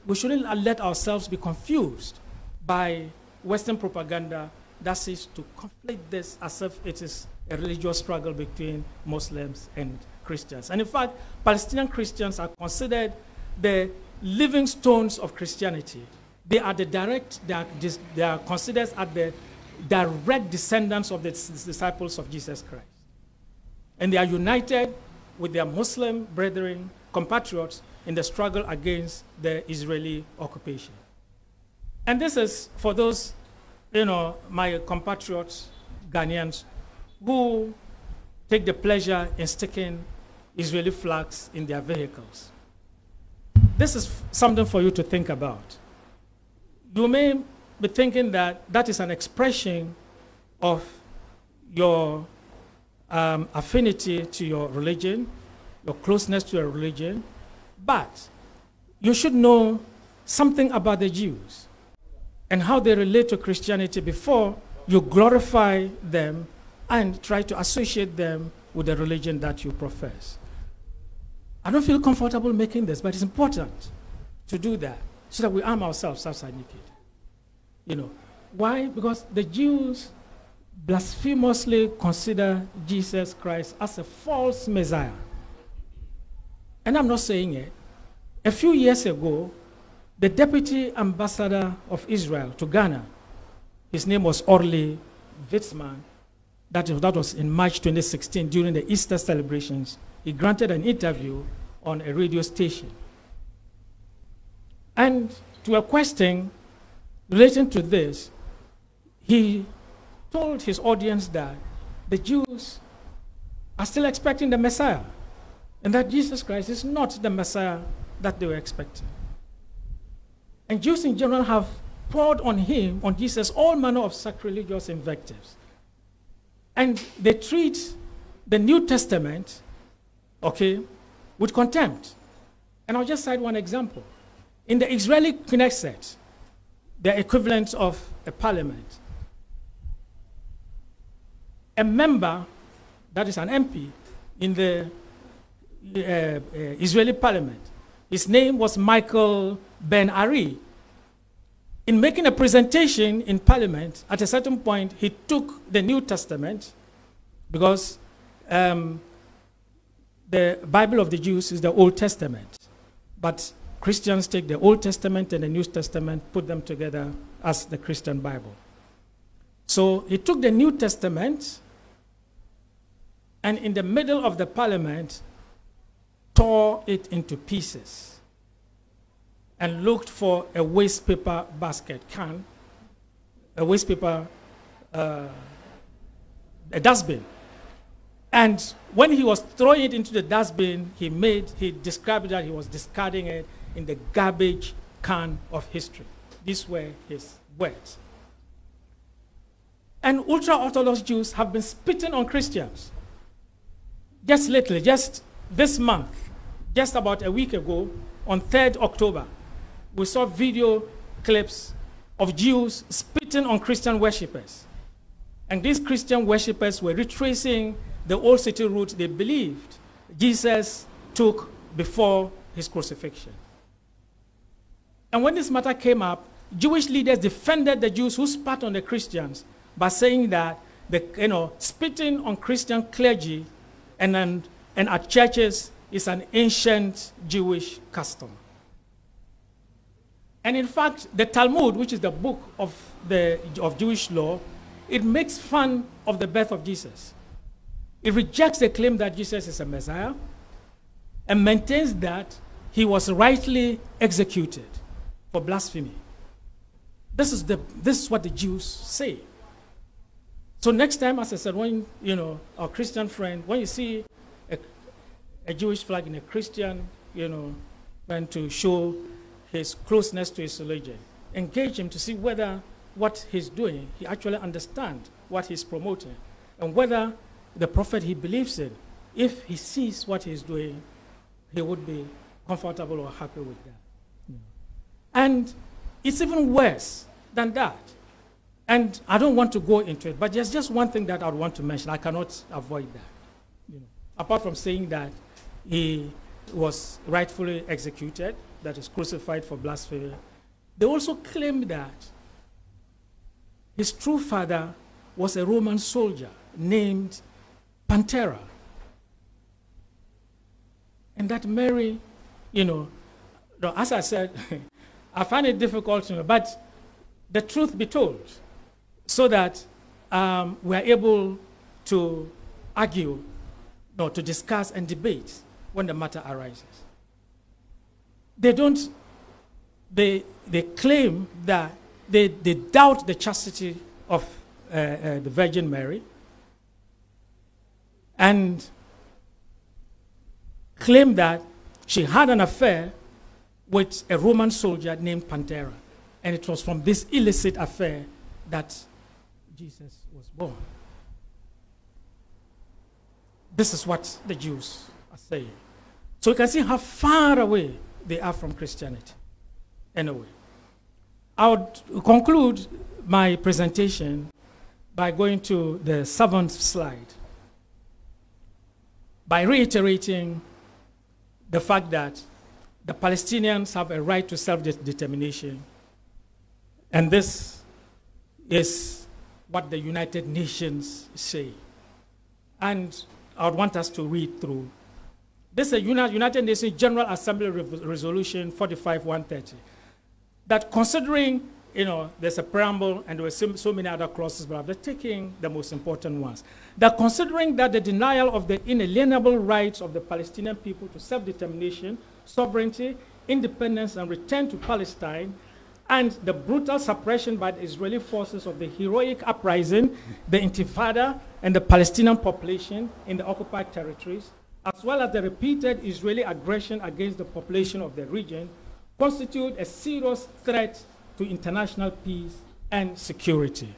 we shouldn't let ourselves be confused by Western propaganda that seeks to conflate this as if it is a religious struggle between Muslims and Christians. And in fact, Palestinian Christians are considered the living stones of Christianity. They are they are considered as the direct descendants of the disciples of Jesus Christ. And they are united with their Muslim brethren, compatriots, in the struggle against the Israeli occupation. And this is for those, my compatriots, Ghanaians, who take the pleasure in sticking Israeli flags in their vehicles. This is something for you to think about. You may be thinking that that is an expression of your affinity to your religion, your closeness to your religion, but you should know something about the Jews and how they relate to Christianity before you glorify them and try to associate them with the religion that you profess. I don't feel comfortable making this, but it's important to do that so that we arm ourselves as educated. Why? Because the Jews blasphemously consider Jesus Christ as a false Messiah. And I'm not saying it. A few years ago, the deputy ambassador of Israel to Ghana, his name was Orly Witzman, that was in March 2016 during the Easter celebrations. He granted an interview on a radio station. And to a question relating to this, he told his audience that the Jews are still expecting the Messiah, and that Jesus Christ is not the Messiah that they were expecting. And Jews in general have poured on him, on Jesus, all manner of sacrilegious invectives. And they treat the New Testament, with contempt. And I'll just cite one example. In the Israeli Knesset, the equivalent of a parliament, a member, that is an MP, in the Israeli parliament, his name was Michael Ben-Ari. In making a presentation in parliament, at a certain point, he took the New Testament, because the Bible of the Jews is the Old Testament. But Christians take the Old Testament and the New Testament, put them together as the Christian Bible. So he took the New Testament, and in the middle of the parliament, tore it into pieces and looked for a waste paper basket can, a waste paper, a dustbin. And when he was throwing it into the dustbin, he described that he was discarding it in the garbage can of history. These were his words. And ultra-Orthodox Jews have been spitting on Christians. Just lately, just this month, just about a week ago, on 3rd October, we saw video clips of Jews spitting on Christian worshippers. And these Christian worshippers were retracing the old city route they believed Jesus took before his crucifixion. And when this matter came up, Jewish leaders defended the Jews who spat on the Christians by saying that spitting on Christian clergy and at churches is an ancient Jewish custom. And in fact, the Talmud, which is the book of Jewish law, it makes fun of the birth of Jesus. It rejects the claim that Jesus is a Messiah and maintains that he was rightly executed for blasphemy. This is what the Jews say. So next time, as I said, when our Christian friend, when you see a Jewish flag in a Christian, trying to show his closeness to his religion, engage him to see whether what he's doing, he actually understands what he's promoting, and whether the prophet he believes in, if he sees what he's doing, he would be comfortable or happy with that. Yeah. And it's even worse than that. And I don't want to go into it, but there's just one thing that I want to mention. I cannot avoid that. Apart from saying that he was rightfully executed, that is crucified for blasphemy, they also claim that his true father was a Roman soldier named Pantera. And that Mary, as I said, I find it difficult, but the truth be told, so that we are able to argue, to discuss and debate when the matter arises. They claim that they doubt the chastity of the Virgin Mary and claim that she had an affair with a Roman soldier named Pantera. And it was from this illicit affair that Jesus was born. This is what the Jews are saying. So you can see how far away they are from Christianity. Anyway, I would conclude my presentation by going to the 7th slide, by reiterating the fact that the Palestinians have a right to self-determination, and this is what the United Nations say. And I would want us to read through. This is a United Nations General Assembly Resolution 45-130, that considering, there's a preamble and there were so many other clauses, but I'm taking the most important ones. That considering that the denial of the inalienable rights of the Palestinian people to self-determination, sovereignty, independence, and return to Palestine, and the brutal suppression by the Israeli forces of the heroic uprising, the Intifada, and the Palestinian population in the occupied territories, as well as the repeated Israeli aggression against the population of the region, constitute a serious threat to international peace and security.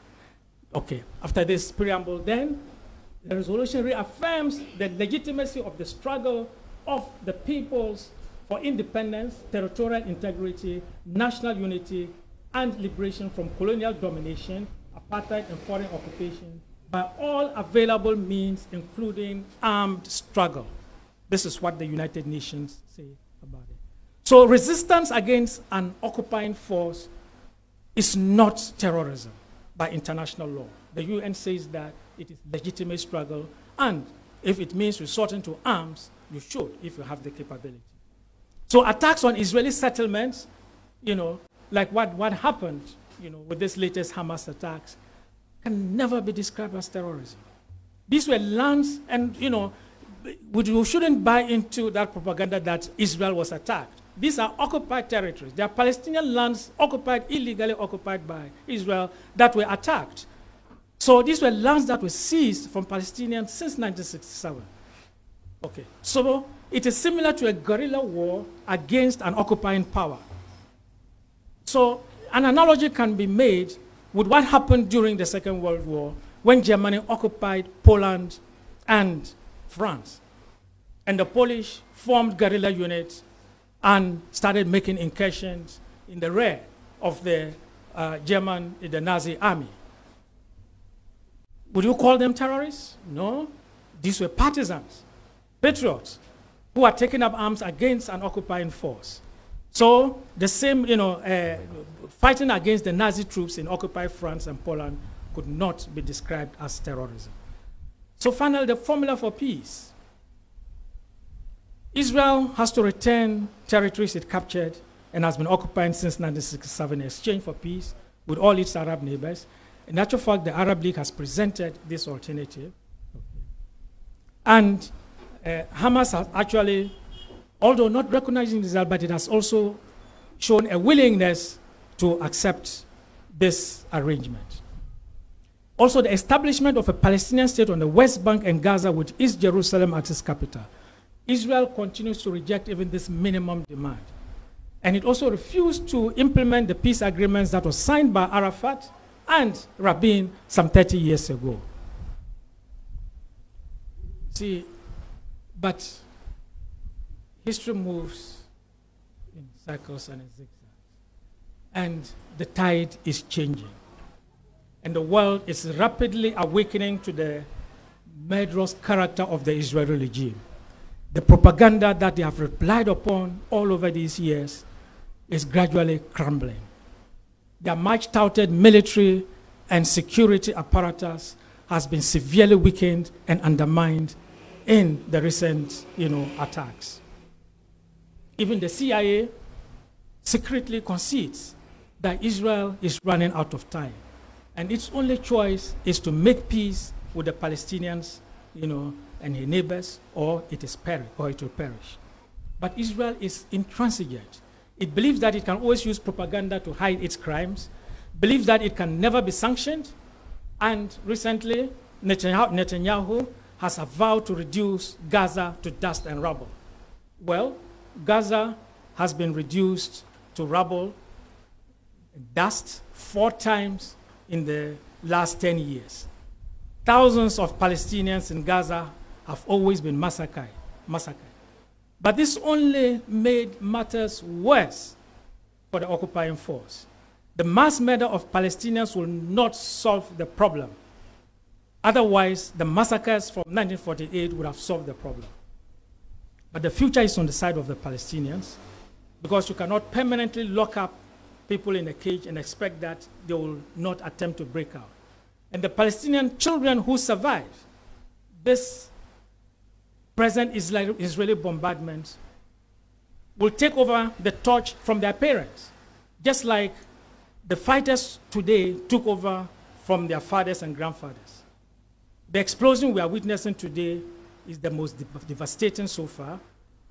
Okay, after this preamble then, the resolution reaffirms the legitimacy of the struggle of the peoples for independence, territorial integrity, national unity, and liberation from colonial domination, apartheid, and foreign occupation by all available means, including armed struggle. This is what the United Nations say about it. So resistance against an occupying force is not terrorism by international law. The UN says that it is legitimate struggle, and if it means resorting to arms, you should, if you have the capability. So attacks on Israeli settlements, like what happened, with this latest Hamas attacks, can never be described as terrorism. These were lands, and we shouldn't buy into that propaganda that Israel was attacked. These are occupied territories. They are Palestinian lands illegally occupied by Israel that were attacked. So these were lands that were seized from Palestinians since 1967. Okay, so it is similar to a guerrilla war against an occupying power. So an analogy can be made with what happened during the Second World War when Germany occupied Poland and France. And the Polish formed guerrilla units and started making incursions in the rear of the German, the Nazi army. Would you call them terrorists? No. These were partisans, patriots, who are taking up arms against an occupying force. So the same, fighting against the Nazi troops in occupied France and Poland could not be described as terrorism. So finally, the formula for peace. Israel has to return territories it captured and has been occupying since 1967 in exchange for peace with all its Arab neighbors. In actual fact, the Arab League has presented this alternative. And Hamas has actually, although not recognizing Israel, but it has also shown a willingness to accept this arrangement. Also, the establishment of a Palestinian state on the West Bank and Gaza with East Jerusalem as its capital. Israel continues to reject even this minimum demand. And it also refused to implement the peace agreements that were signed by Arafat and Rabin some 30 years ago. See, but history moves in circles and in zigzags. And the tide is changing. And the world is rapidly awakening to the murderous character of the Israeli regime. The propaganda that they have relied upon all over these years is gradually crumbling. Their much touted military and security apparatus has been severely weakened and undermined in the recent, attacks. Even the CIA secretly concedes that Israel is running out of time, and its only choice is to make peace with the Palestinians, and her neighbors, or it will perish. But Israel is intransigent. It believes that it can always use propaganda to hide its crimes, believes that it can never be sanctioned, and recently, Netanyahu has vowed to reduce Gaza to dust and rubble. Well, Gaza has been reduced to rubble, dust, 4 times in the last 10 years. Thousands of Palestinians in Gaza have always been massacred. But this only made matters worse for the occupying force. The mass murder of Palestinians will not solve the problem. Otherwise, the massacres from 1948 would have solved the problem. But the future is on the side of the Palestinians, because you cannot permanently lock up people in a cage and expect that they will not attempt to break out. And the Palestinian children who survive this present Israeli bombardment will take over the torch from their parents, just like the fighters today took over from their fathers and grandfathers. The explosion we are witnessing today is the most devastating so far,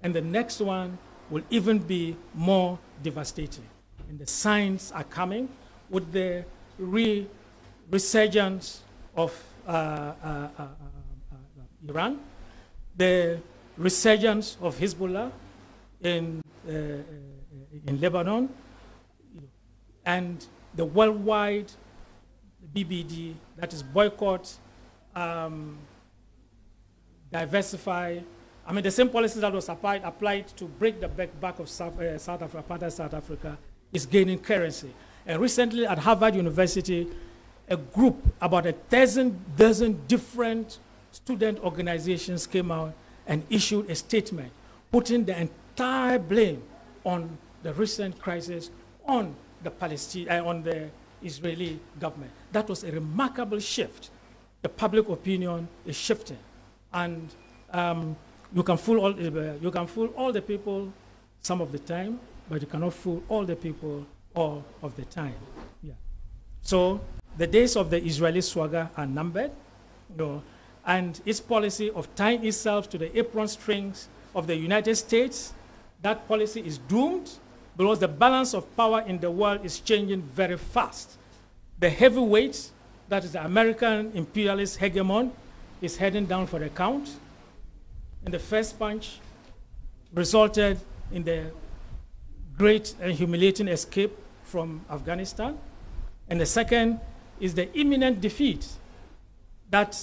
and the next one will even be more devastating. And the signs are coming with the resurgence of Iran, the resurgence of Hezbollah in Lebanon, and the worldwide BBD, that is boycott, diversify. I mean, the same policy that was applied to break the back of Apartheid South Africa is gaining currency. And recently at Harvard University, a group, about a dozen different student organizations came out and issued a statement putting the entire blame on the recent crisis on the Israeli government. That was a remarkable shift. The public opinion is shifting, and you can fool all the people some of the time, but you cannot fool all the people all of the time. Yeah. So the days of the Israeli swagger are numbered, and its policy of tying itself to the apron strings of the United States, that policy is doomed, because the balance of power in the world is changing very fast. The heavyweight, that is the American imperialist hegemon, is heading down for the count. And the first punch resulted in the great and humiliating escape from Afghanistan. And the second is the imminent defeat that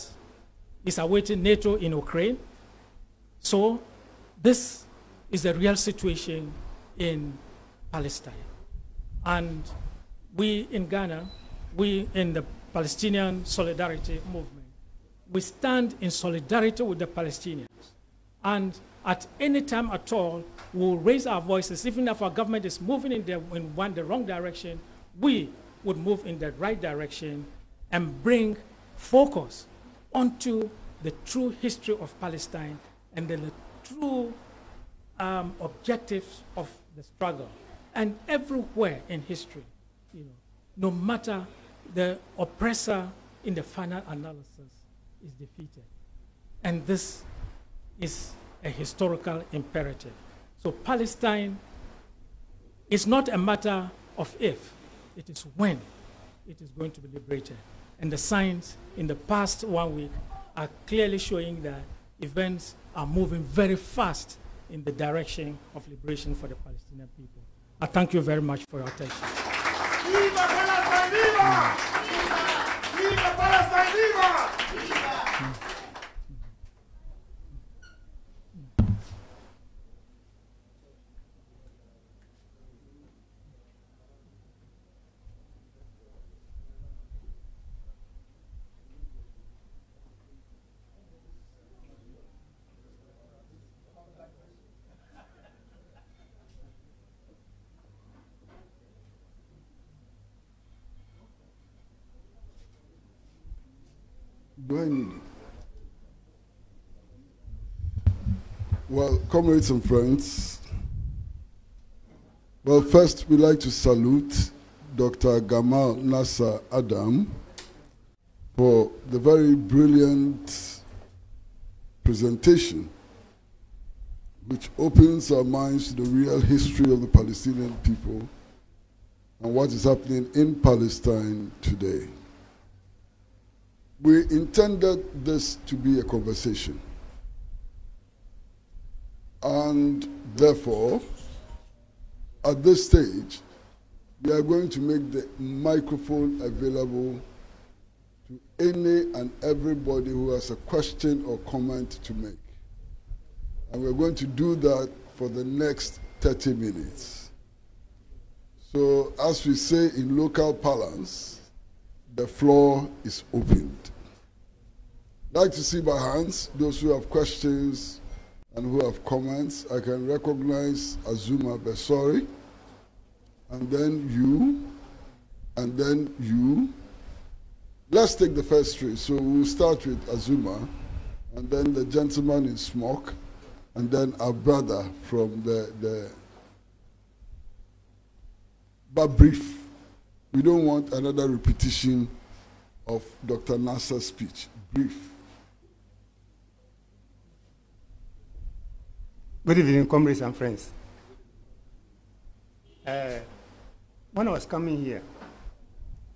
is awaiting NATO in Ukraine. So this is a real situation in Palestine. And we in Ghana, we in the Palestinian Solidarity Movement, we stand in solidarity with the Palestinians. And at any time at all, we'll raise our voices. Even if our government is moving in the wrong direction, we would move in the right direction and bring focus onto the true history of Palestine and the true objectives of the struggle. And everywhere in history, no matter the oppressor in the final analysis is defeated. And this is a historical imperative. So Palestine is not a matter of if, it is when it is going to be liberated. And the signs in the past 1 week are clearly showing that events are moving very fast in the direction of liberation for the Palestinian people. I thank you very much for your attention. Viva Palestine, viva! Viva Palestine, viva! Do I need it? Well, comrades and friends, well, first we'd like to salute Dr. Gamal Nasser Adam for the very brilliant presentation which opens our minds to the real history of the Palestinian people and what is happening in Palestine today. We intended this to be a conversation, and therefore, at this stage, we are going to make the microphone available to any and everybody who has a question or comment to make. And we're going to do that for the next 30 minutes. So, as we say in local parlance, the floor is opened. I'd like to see by hands those who have questions and who have comments. I can recognize Azuma Besori, and then you, and then you. Let's take the first three. So we'll start with Azuma, and then the gentleman in smock, and then our brother from but brief. We don't want another repetition of Dr. Nasser's speech. Brief. Good evening, comrades and friends. When I was coming here,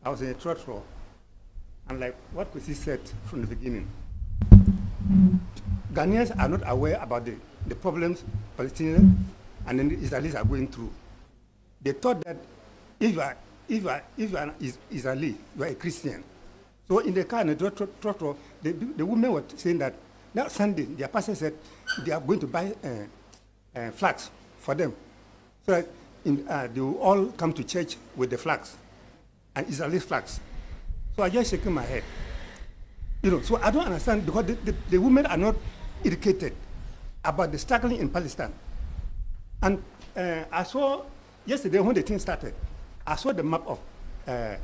I was in a trotro, and like what Kwesi said from the beginning, Ghanaians are not aware about the problems Palestinians and then the Israelis are going through. They thought that if you are an Israeli, you are a Christian. So in the car, in the trotro, the women were saying that Sunday, their pastor said they are going to buy flags for them, so that they will all come to church with the flags, and Israeli flags. So I just shaking my head. So I don't understand, because the women are not educated about the struggling in Palestine. And I saw yesterday when the thing started, I saw the map of the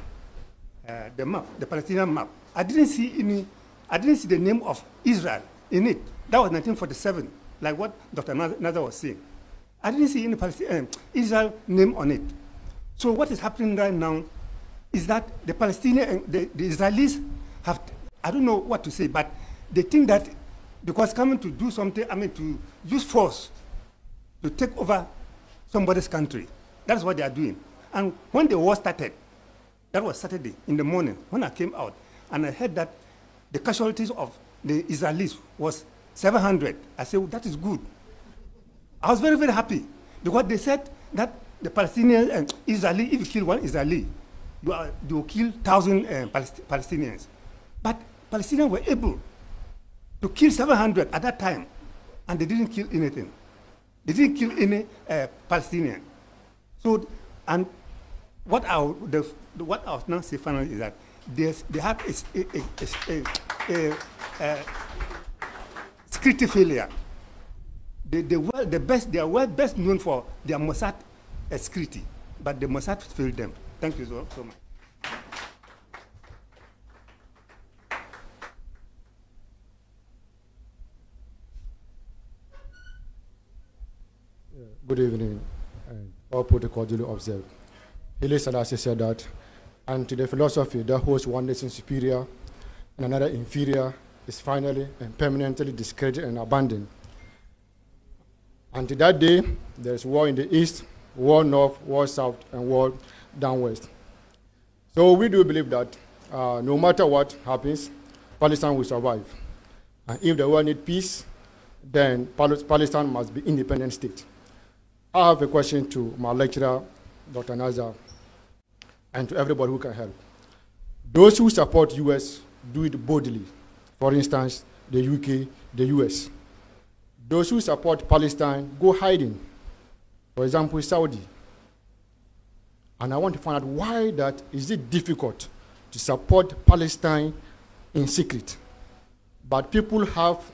Palestinian map. I didn't see the name of Israel in it. That was 1947, like what Dr. Nasser was saying. I didn't see any Israel name on it. So what is happening right now is that the Palestinians, the Israelis have, I don't know what to say, but they think that because coming to do something, to use force to take over somebody's country, that's what they are doing. And when the war started, that was Saturday in the morning, when I came out, and I heard that the casualties of the Israelis was 700. I said, well, that is good. I was very, very happy, because they said that the Palestinians and Israeli, if you kill one Israeli, you will kill 1,000 Palestinians. But Palestinians were able to kill 700 at that time, and they didn't kill anything. They didn't kill any Palestinian. So, and what I was now say finally is that they have a security failure. They are well best known for their Mossad security, but the Mossad failed them. Thank you so much. Good evening, and all protocol duly observed. Haile Selassie said that, and to the philosophy that holds one nation superior and another inferior is finally and permanently discredited and abandoned. Until that day, there is war in the east, war north, war south, and war down west. So we do believe that no matter what happens, Palestine will survive. And if the world needs peace, then Palestine must be an independent state. I have a question to my lecturer, Dr. Nasser, and to everybody who can help. Those who support US do it boldly. For instance, the UK, the US. Those who support Palestine go hiding. For example, Saudi. And I want to find out why that is it difficult to support Palestine in secret. But people have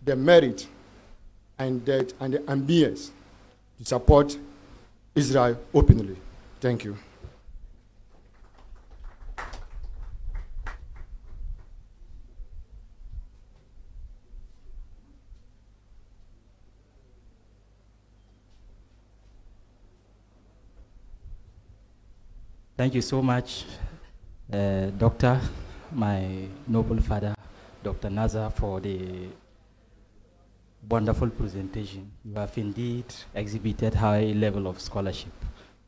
the merit and the ambience to support Israel openly. Thank you. Thank you so much, Doctor, my noble father, Dr. Nasser, for the wonderful presentation. You have indeed exhibited high level of scholarship.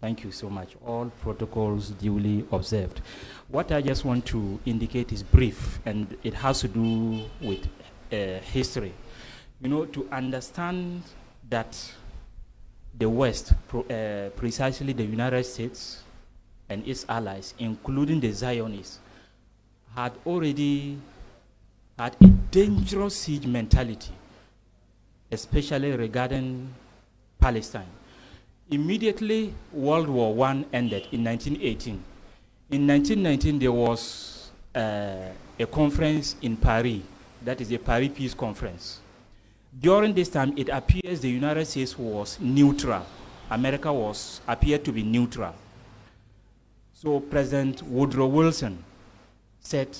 Thank you so much. All protocols duly observed. What I just want to indicate is brief, and it has to do with history. You know, to understand that the West, precisely the United States and its allies, including the Zionists, had already had a dangerous siege mentality, especially regarding Palestine. Immediately, World War I ended in 1918. In 1919, there was a conference in Paris, that is the Paris Peace Conference. During this time, it appears the United States was neutral. America appeared to be neutral. So President Woodrow Wilson said,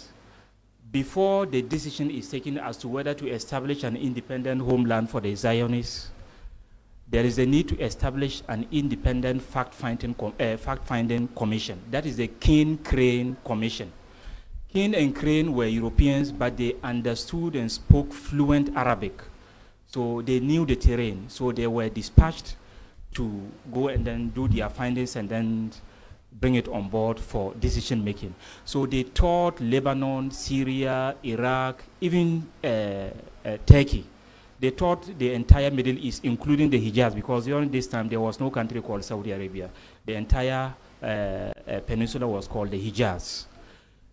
before the decision is taken as to whether to establish an independent homeland for the Zionists, there is a need to establish an independent fact-finding commission. That is the Keane-Crane Commission. Keane and Crane were Europeans, but they understood and spoke fluent Arabic. So they knew the terrain. So they were dispatched to go and then do their findings and then bring it on board for decision making. So they taught Lebanon, Syria, Iraq, even Turkey. They taught the entire Middle East, including the Hijaz, because during this time there was no country called Saudi Arabia. The entire peninsula was called the Hijaz.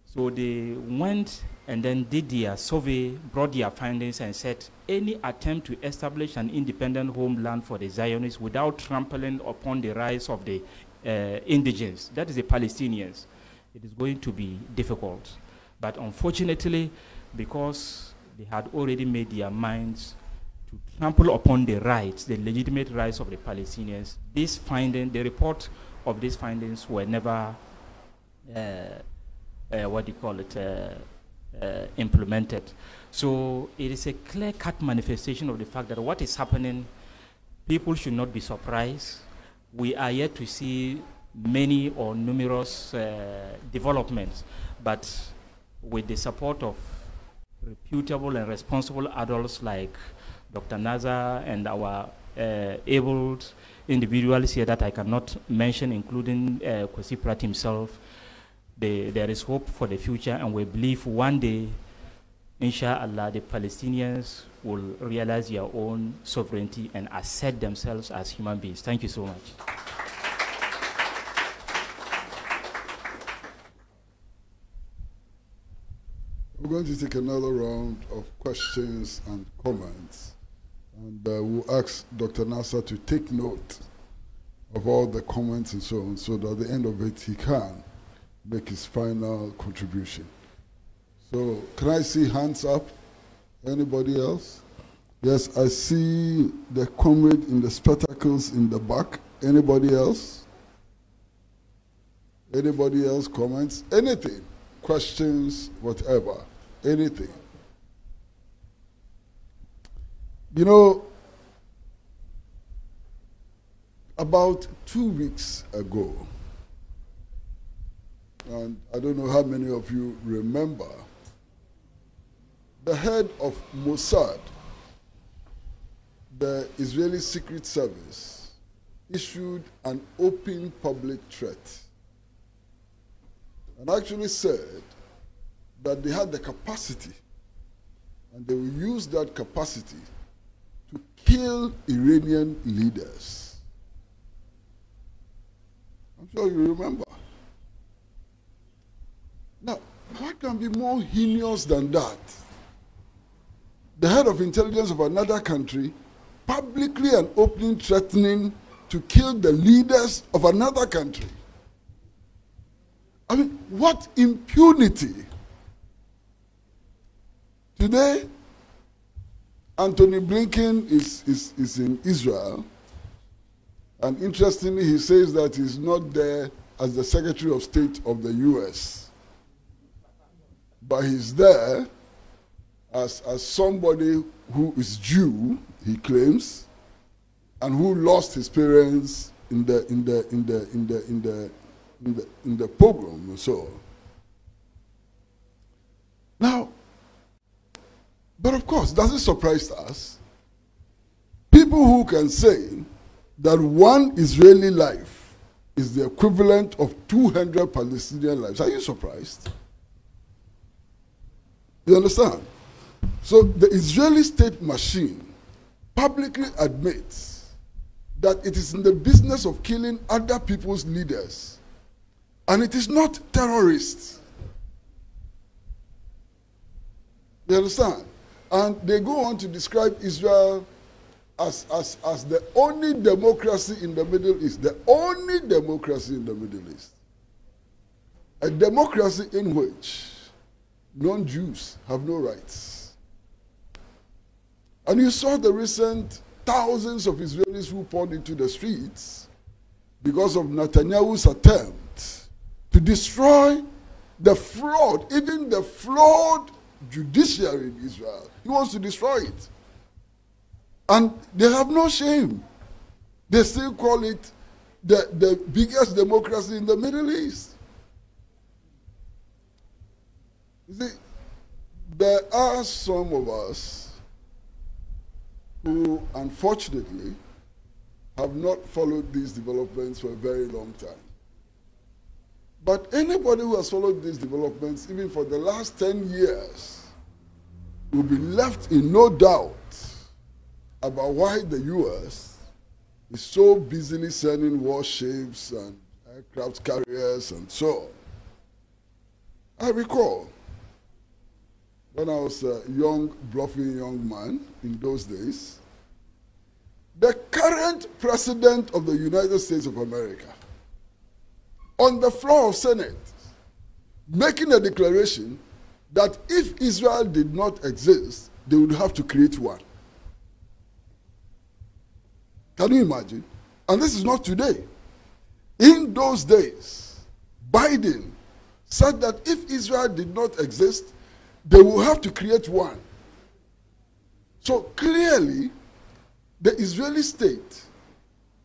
So they went and then did their survey, brought their findings and said, any attempt to establish an independent homeland for the Zionists without trampling upon the rights of the indigenous, that is the Palestinians, it is going to be difficult. But unfortunately, because they had already made their minds to trample upon the rights, the legitimate rights of the Palestinians, this finding, the report of these findings were never, implemented. So it is a clear-cut manifestation of the fact that what is happening, people should not be surprised. We are yet to see many or numerous developments, but with the support of reputable and responsible adults like Dr. Nasser and our abled individuals here that I cannot mention, including Kwesi Pratt himself, there is hope for the future, and we believe one day, inshallah, the Palestinians will realize their own sovereignty and assert themselves as human beings. Thank you so much. We're going to take another round of questions and comments. And we'll ask Dr. Nasser to take note of all the comments and so on, so that at the end of it he can make his final contribution. So can I see hands up? Anybody else? Yes, I see the comrade in the spectacles in the back. Anybody else? Anybody else comments? Anything? Questions? Whatever. Anything? You know, about 2 weeks ago, and I don't know how many of you remember, the head of Mossad, the Israeli Secret Service, issued an open public threat and actually said that they had the capacity and they will use that capacity to kill Iranian leaders. I'm sure you remember. Now, what can be more heinous than that? The head of intelligence of another country publicly and openly threatening to kill the leaders of another country. I mean, what impunity? Today, Anthony Blinken is in Israel, and interestingly, he says that he's not there as the Secretary of State of the U.S., but he's there as somebody who is Jew, he claims, and who lost his parents in the pogrom and so on. Now, but of course, does it surprise us? People who can say that one Israeli life is the equivalent of 200 Palestinian lives. Are you surprised? You understand? So the Israeli state machine publicly admits that it is in the business of killing other people's leaders, and it is not terrorists. You understand? And they go on to describe Israel as the only democracy in the Middle East. The only democracy in the Middle East. A democracy in which non-Jews have no rights. And you saw the recent thousands of Israelis who poured into the streets because of Netanyahu's attempt to destroy the flawed, even the flawed judiciary in Israel. He wants to destroy it. And they have no shame. They still call it the biggest democracy in the Middle East. You see, there are some of us who, unfortunately, have not followed these developments for a very long time. But anybody who has followed these developments, even for the last 10 years, will be left in no doubt about why the U.S. is so busily sending warships and aircraft carriers and so on. I recall when I was a young, bluffing young man in those days, the current president of the United States of America, on the floor of Senate, making a declaration that if Israel did not exist, they would have to create one. Can you imagine? And this is not today. In those days, Biden said that if Israel did not exist, they will have to create one. So clearly, the Israeli state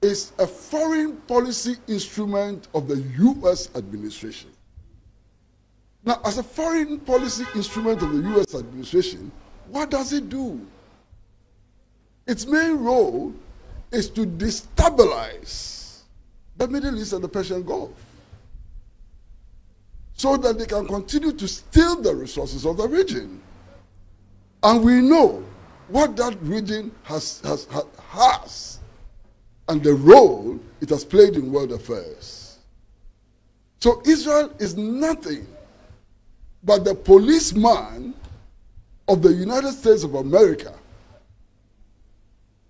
is a foreign policy instrument of the U.S. administration. Now, as a foreign policy instrument of the U.S. administration, what does it do? Its main role is to destabilize the Middle East and the Persian Gulf, so that they can continue to steal the resources of the region. And we know what that region has and the role it has played in world affairs. So Israel is nothing but the policeman of the United States of America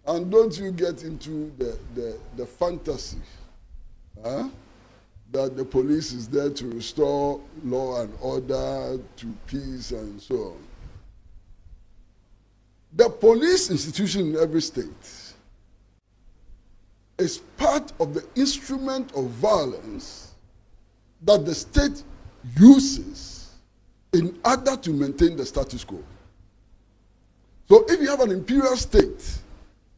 And don't you get into the fantasy that the police is there to restore law and order, to peace and so on. The police institution in every state is part of the instrument of violence that the state uses in order to maintain the status quo. So if you have an imperial state,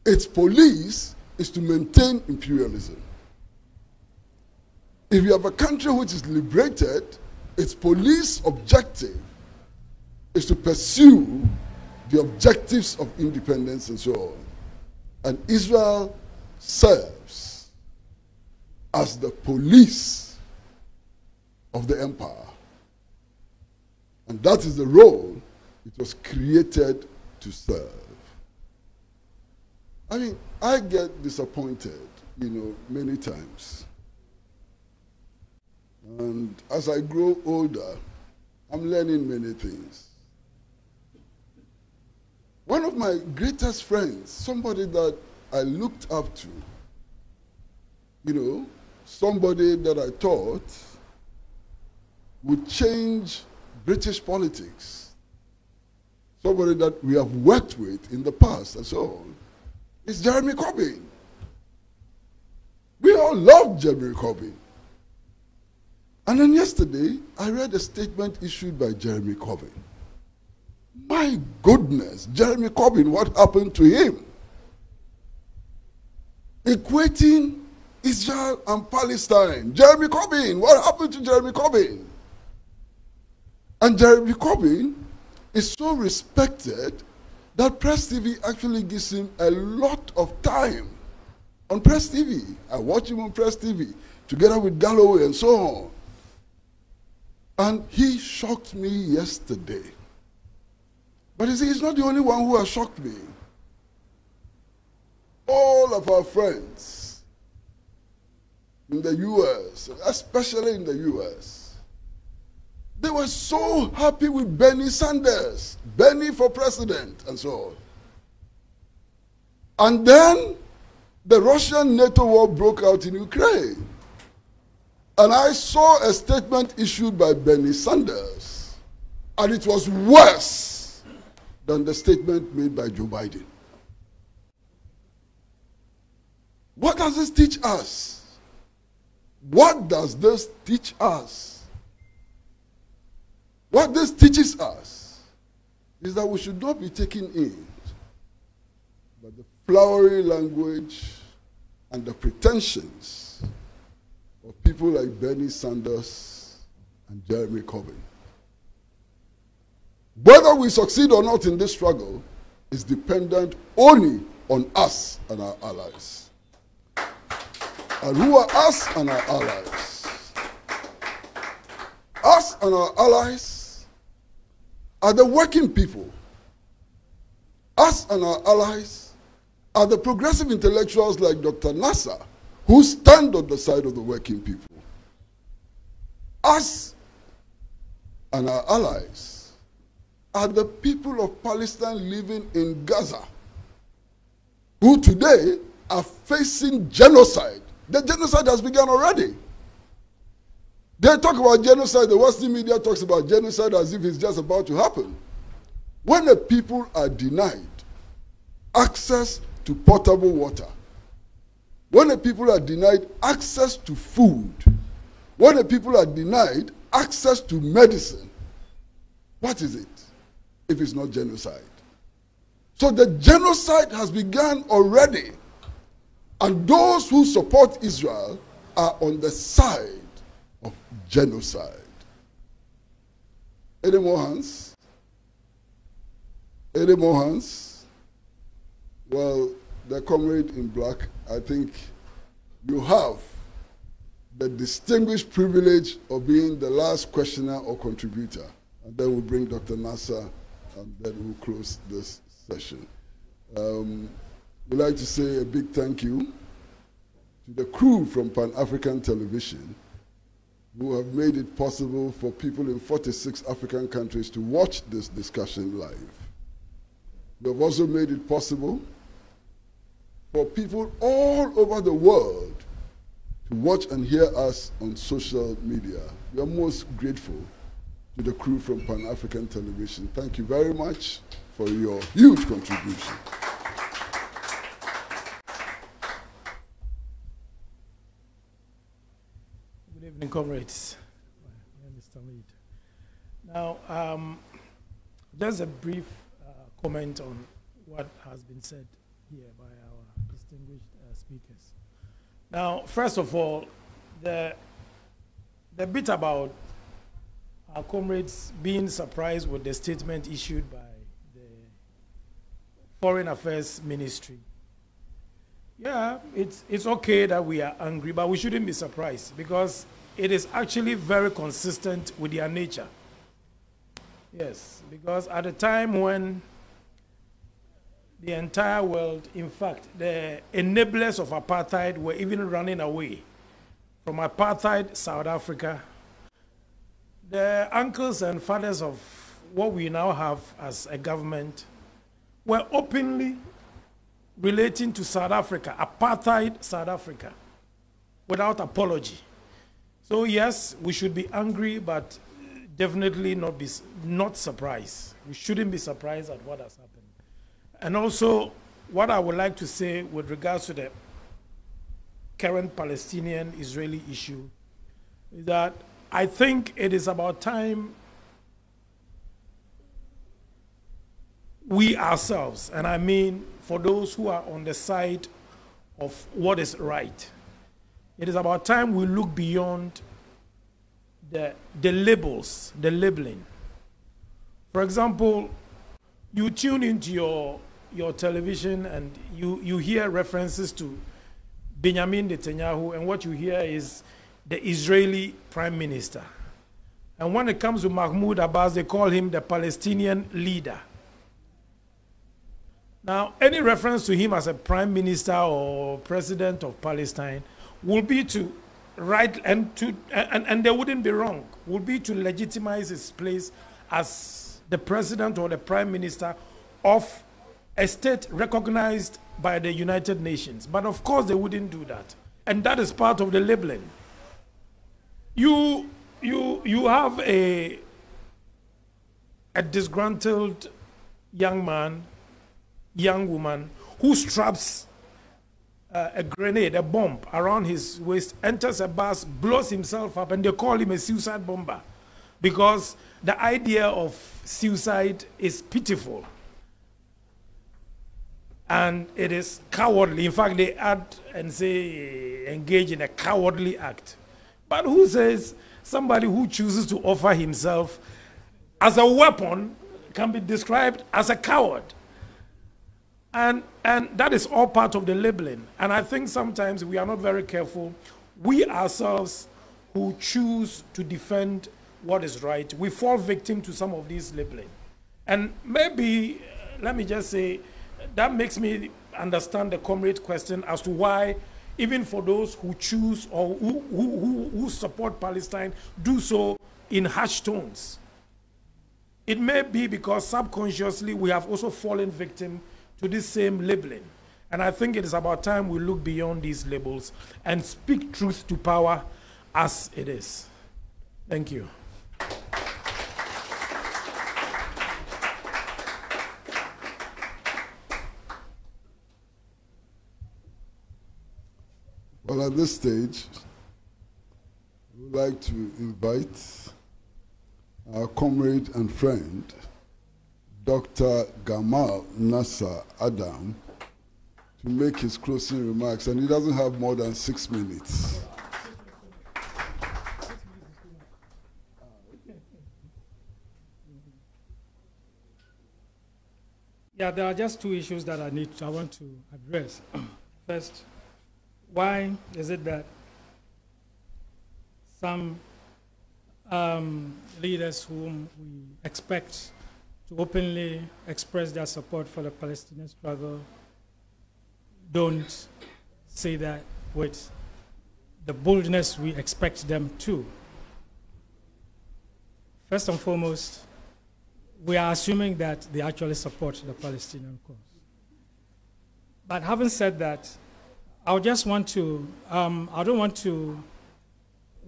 its police is to maintain imperialism. If you have a country which is liberated, its police objective is to pursue the objectives of independence and so on. And Israel serves as the police of the empire. And that is the role it was created to serve. I mean, I get disappointed, many times. And as I grow older, I'm learning many things. One of my greatest friends, somebody that I looked up to, somebody that I thought would change British politics, somebody that we have worked with in the past and so on, is Jeremy Corbyn. We all love Jeremy Corbyn. And then yesterday, I read a statement issued by Jeremy Corbyn. My goodness, Jeremy Corbyn, what happened to him? Equating Israel and Palestine. Jeremy Corbyn, what happened to Jeremy Corbyn? And Jeremy Corbyn is so respected that Press TV actually gives him a lot of time on Press TV. I watch him on Press TV, together with Galloway and so on. And he shocked me yesterday. But you see, he's not the only one who has shocked me. All of our friends in the US, especially in the US, they were so happy with Bernie Sanders, Bernie for president, and so on. And then the Russian NATO war broke out in Ukraine. And I saw a statement issued by Bernie Sanders, and it was worse than the statement made by Joe Biden. What does this teach us? What does this teach us? What this teaches us is that we should not be taken in by the flowery language and the pretensions of people like Bernie Sanders and Jeremy Corbyn. Whether we succeed or not in this struggle is dependent only on us and our allies. And who are us and our allies? Us and our allies are the working people. Us and our allies are the progressive intellectuals like Dr. Nasser, who stand on the side of the working people. Us and our allies are the people of Palestine living in Gaza, who today are facing genocide. The genocide has begun already. They talk about genocide, the Western media talks about genocide as if it's just about to happen. When the people are denied access to potable water, when the people are denied access to food, when the people are denied access to medicine, what is it if it's not genocide? So the genocide has begun already, and those who support Israel are on the side of genocide. Any more hands? Any more hands? Well, the comrade in black, I think you have the distinguished privilege of being the last questioner or contributor. And then we'll bring Dr. Nasser, and then we'll close this session. We'd like to say a big thank you to the crew from Pan-African Television, who have made it possible for people in 46 African countries to watch this discussion live. We have also made it possible for people all over the world to watch and hear us on social media. We are most grateful to the crew from Pan-African Television. Thank you very much for your huge contribution. Good evening, comrades. Mr. Mead. Now, just a brief comment on what has been said here by our distinguished speakers. Now, first of all, the bit about our comrades being surprised with the statement issued by the Foreign Affairs Ministry. Yeah, it's okay that we are angry, but we shouldn't be surprised because it is actually very consistent with their nature. Yes, because at a time when the entire world, in fact, the enablers of apartheid were even running away from apartheid South Africa, the uncles and fathers of what we now have as a government were openly relating to South Africa, apartheid South Africa, without apology. So yes, we should be angry, but definitely not surprised. We shouldn't be surprised at what has happened. And also, what I would like to say with regards to the current Palestinian-Israeli issue is that I think it is about time we ourselves, and I mean for those who are on the side of what is right, it is about time we look beyond the labels, the labeling. For example, you tune into your television and you hear references to Benjamin Netanyahu, and what you hear is the Israeli Prime Minister. And when it comes to Mahmoud Abbas, they call him the Palestinian leader. Now, any reference to him as a Prime Minister or President of Palestine will be to right and they wouldn't be wrong, would be to legitimize his place as the President or the Prime Minister of a state recognized by the United Nations. But of course they wouldn't do that. And that is part of the labeling. You have a disgruntled young man, young woman, who straps a grenade, a bomb around his waist, enters a bus, blows himself up, and they call him a suicide bomber because the idea of suicide is pitiful. And it is cowardly. In fact, they add and say engage in a cowardly act. But who says somebody who chooses to offer himself as a weapon can be described as a coward? And that is all part of the labeling. And I think sometimes we are not very careful. We ourselves who choose to defend what is right, we fall victim to some of these labeling. And maybe, let me just say, that makes me understand the comrade question as to why, even for those who choose or who support Palestine, do so in harsh tones. It may be because subconsciously we have also fallen victim to this same labeling. And I think it is about time we look beyond these labels and speak truth to power as it is. Thank you. Well, at this stage, we would like to invite our comrade and friend, Dr. Gamal Nasser Adam, to make his closing remarks, and he doesn't have more than 6 minutes. Yeah, there are just two issues that I want to address. First, why is it that some leaders whom we expect to openly express their support for the Palestinian struggle don't say that with the boldness we expect them to? First and foremost, we are assuming that they actually support the Palestinian cause. But having said that, I just want to, I don't want to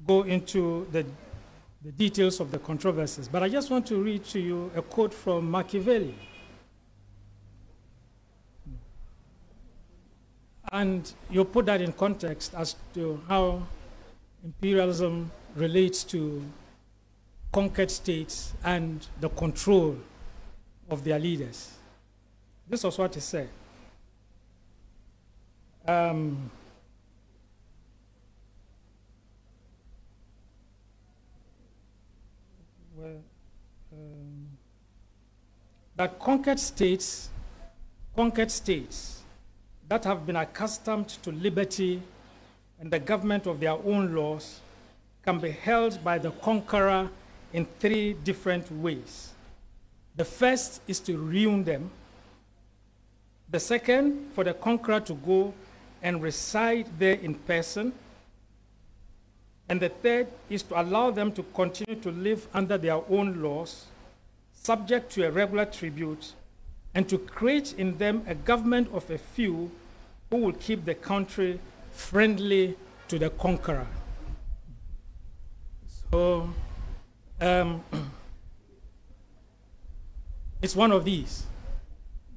go into the details of the controversies, but I just want to read to you a quote from Machiavelli. And you put that in context as to how imperialism relates to conquered states and the control of their leaders. This was what he said. That conquered states that have been accustomed to liberty and the government of their own laws can be held by the conqueror in 3 different ways. The first is to ruin them. The second, for the conqueror to go and reside there in person. And the third is to allow them to continue to live under their own laws, subject to a regular tribute, and to create in them a government of a few who will keep the country friendly to the conqueror. So it's one of these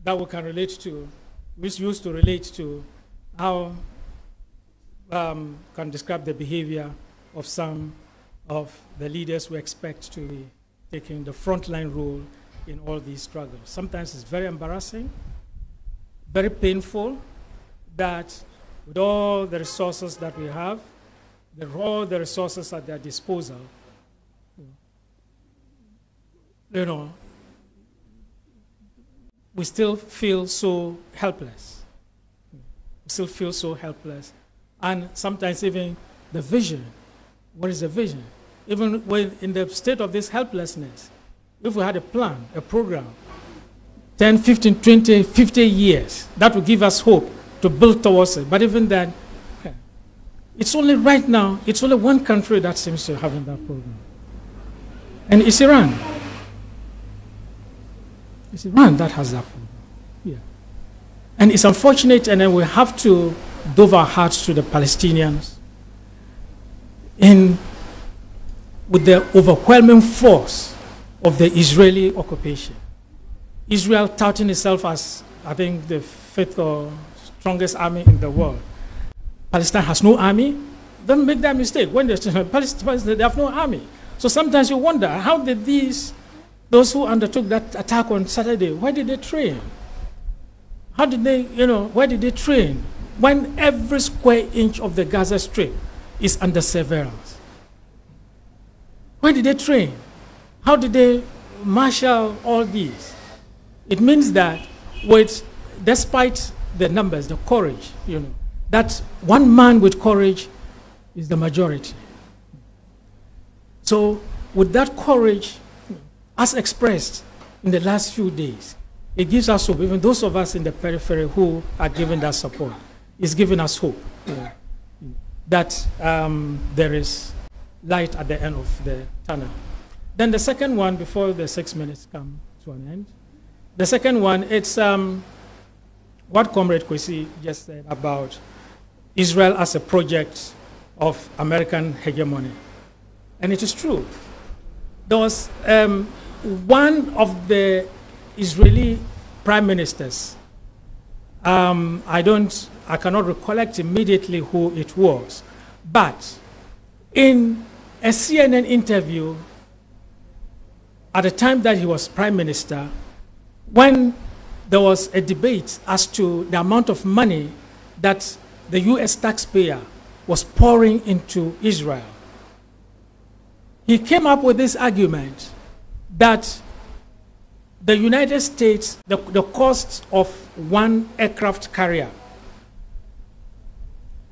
that we can relate to, which used to relate to how can describe the behavior of some of the leaders we expect to be taking the frontline role in all these struggles. Sometimes it's very embarrassing, very painful, that with all the resources that we have, all the resources at their disposal, you know, we still feel so helpless. We still feel so helpless. And sometimes even the vision, what is the vision? Even when in the state of this helplessness, if we had a plan, a program, 10, 15, 20, 50 years, that would give us hope to build towards it. But even then, it's only right now, it's only one country that seems to have that program. And it's Iran. It's Iran that has that program. Yeah. And it's unfortunate, and then we have to dove our hearts to the Palestinians with the overwhelming force of the Israeli occupation. Israel touting itself as, I think, the 5th or strongest army in the world. Palestine has no army. Don't make that mistake. When Palestine, they have no army. So sometimes you wonder, how did those who undertook that attack on Saturday, why did they train? How did they, why did they train when every square inch of the Gaza Strip is under surveillance? Why did they train? How did they marshal all these? It means that despite the numbers, the courage, that one man with courage is the majority. So with that courage, as expressed in the last few days, it gives us hope. Even those of us in the periphery who are giving that support, it's giving us hope that there is light at the end of the tunnel. Then the second one, before the 6 minutes come to an end, the second one, it's what Comrade Kwesi just said about Israel as a project of American hegemony. And it is true. There was one of the Israeli prime ministers, I cannot recollect immediately who it was, but in a CNN interview at the time that he was prime minister, when there was a debate as to the amount of money that the US taxpayer was pouring into Israel, he came up with this argument that the United States, the cost of one aircraft carrier,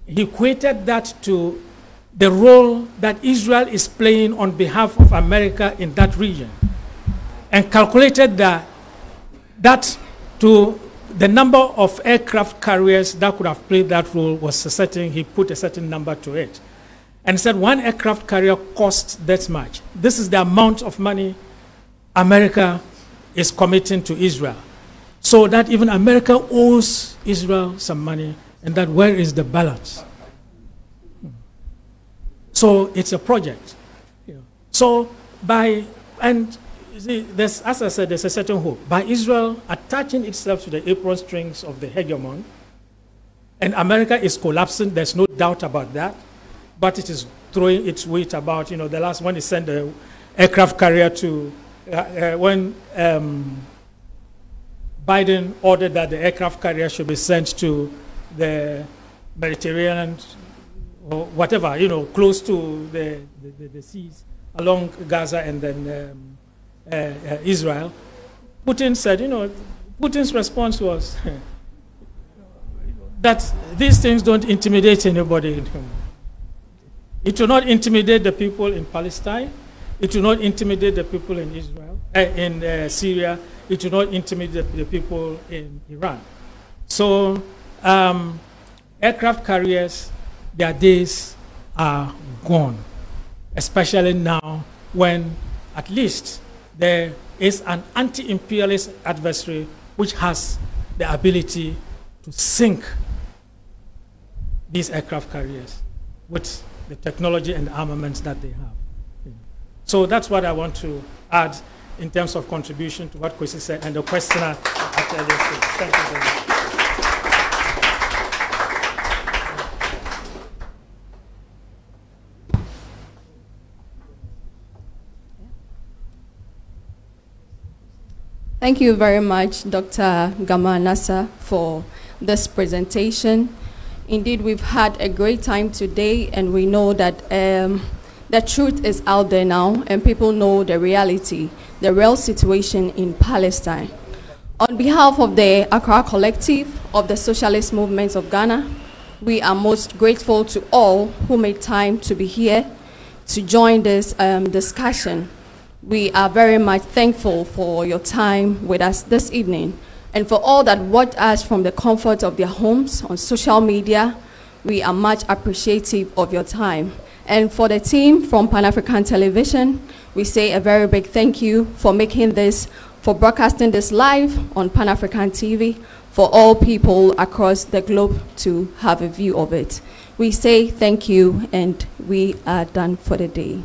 he equated that to the role that Israel is playing on behalf of America in that region, and calculated that to the number of aircraft carriers that could have played that role was he put a certain number to it, and said one aircraft carrier costs that much. This is the amount of money America is committing to Israel, so that even America owes Israel some money, and that where is the balance? So it's a project. So and you see, as I said, there's a certain hope. By Israel attaching itself to the apron strings of the hegemon, and America is collapsing, there's no doubt about that, but it is throwing its weight about, the last one is sent the aircraft carrier to, when Biden ordered that the aircraft carrier should be sent to the Mediterranean or whatever, close to the seas along Gaza and then Israel. Putin said, Putin's response was that these things don't intimidate anybody. It will not intimidate the people in Palestine. It will not intimidate the people in Israel, in Syria. It will not intimidate the people in Iran. So aircraft carriers, their days are gone, especially now when at least there is an anti-imperialist adversary which has the ability to sink these aircraft carriers with the technology and armaments that they have. So that's what I want to add in terms of contribution to what Kwesi said and the questioner after this. Thank you very much. Thank you very much, Dr. Gamal Nasser, for this presentation. Indeed, we've had a great time today, and we know that the truth is out there now, and people know the reality, the real situation in Palestine. On behalf of the Accra Collective of the Socialist Movement of Ghana, we are most grateful to all who made time to be here to join this discussion. We are very much thankful for your time with us this evening, and for all that watched us from the comfort of their homes on social media. We are much appreciative of your time. And for the team from Pan-African Television, we say a very big thank you for making this, for broadcasting this live on Pan-African TV for all people across the globe to have a view of it. We say thank you, and we are done for the day.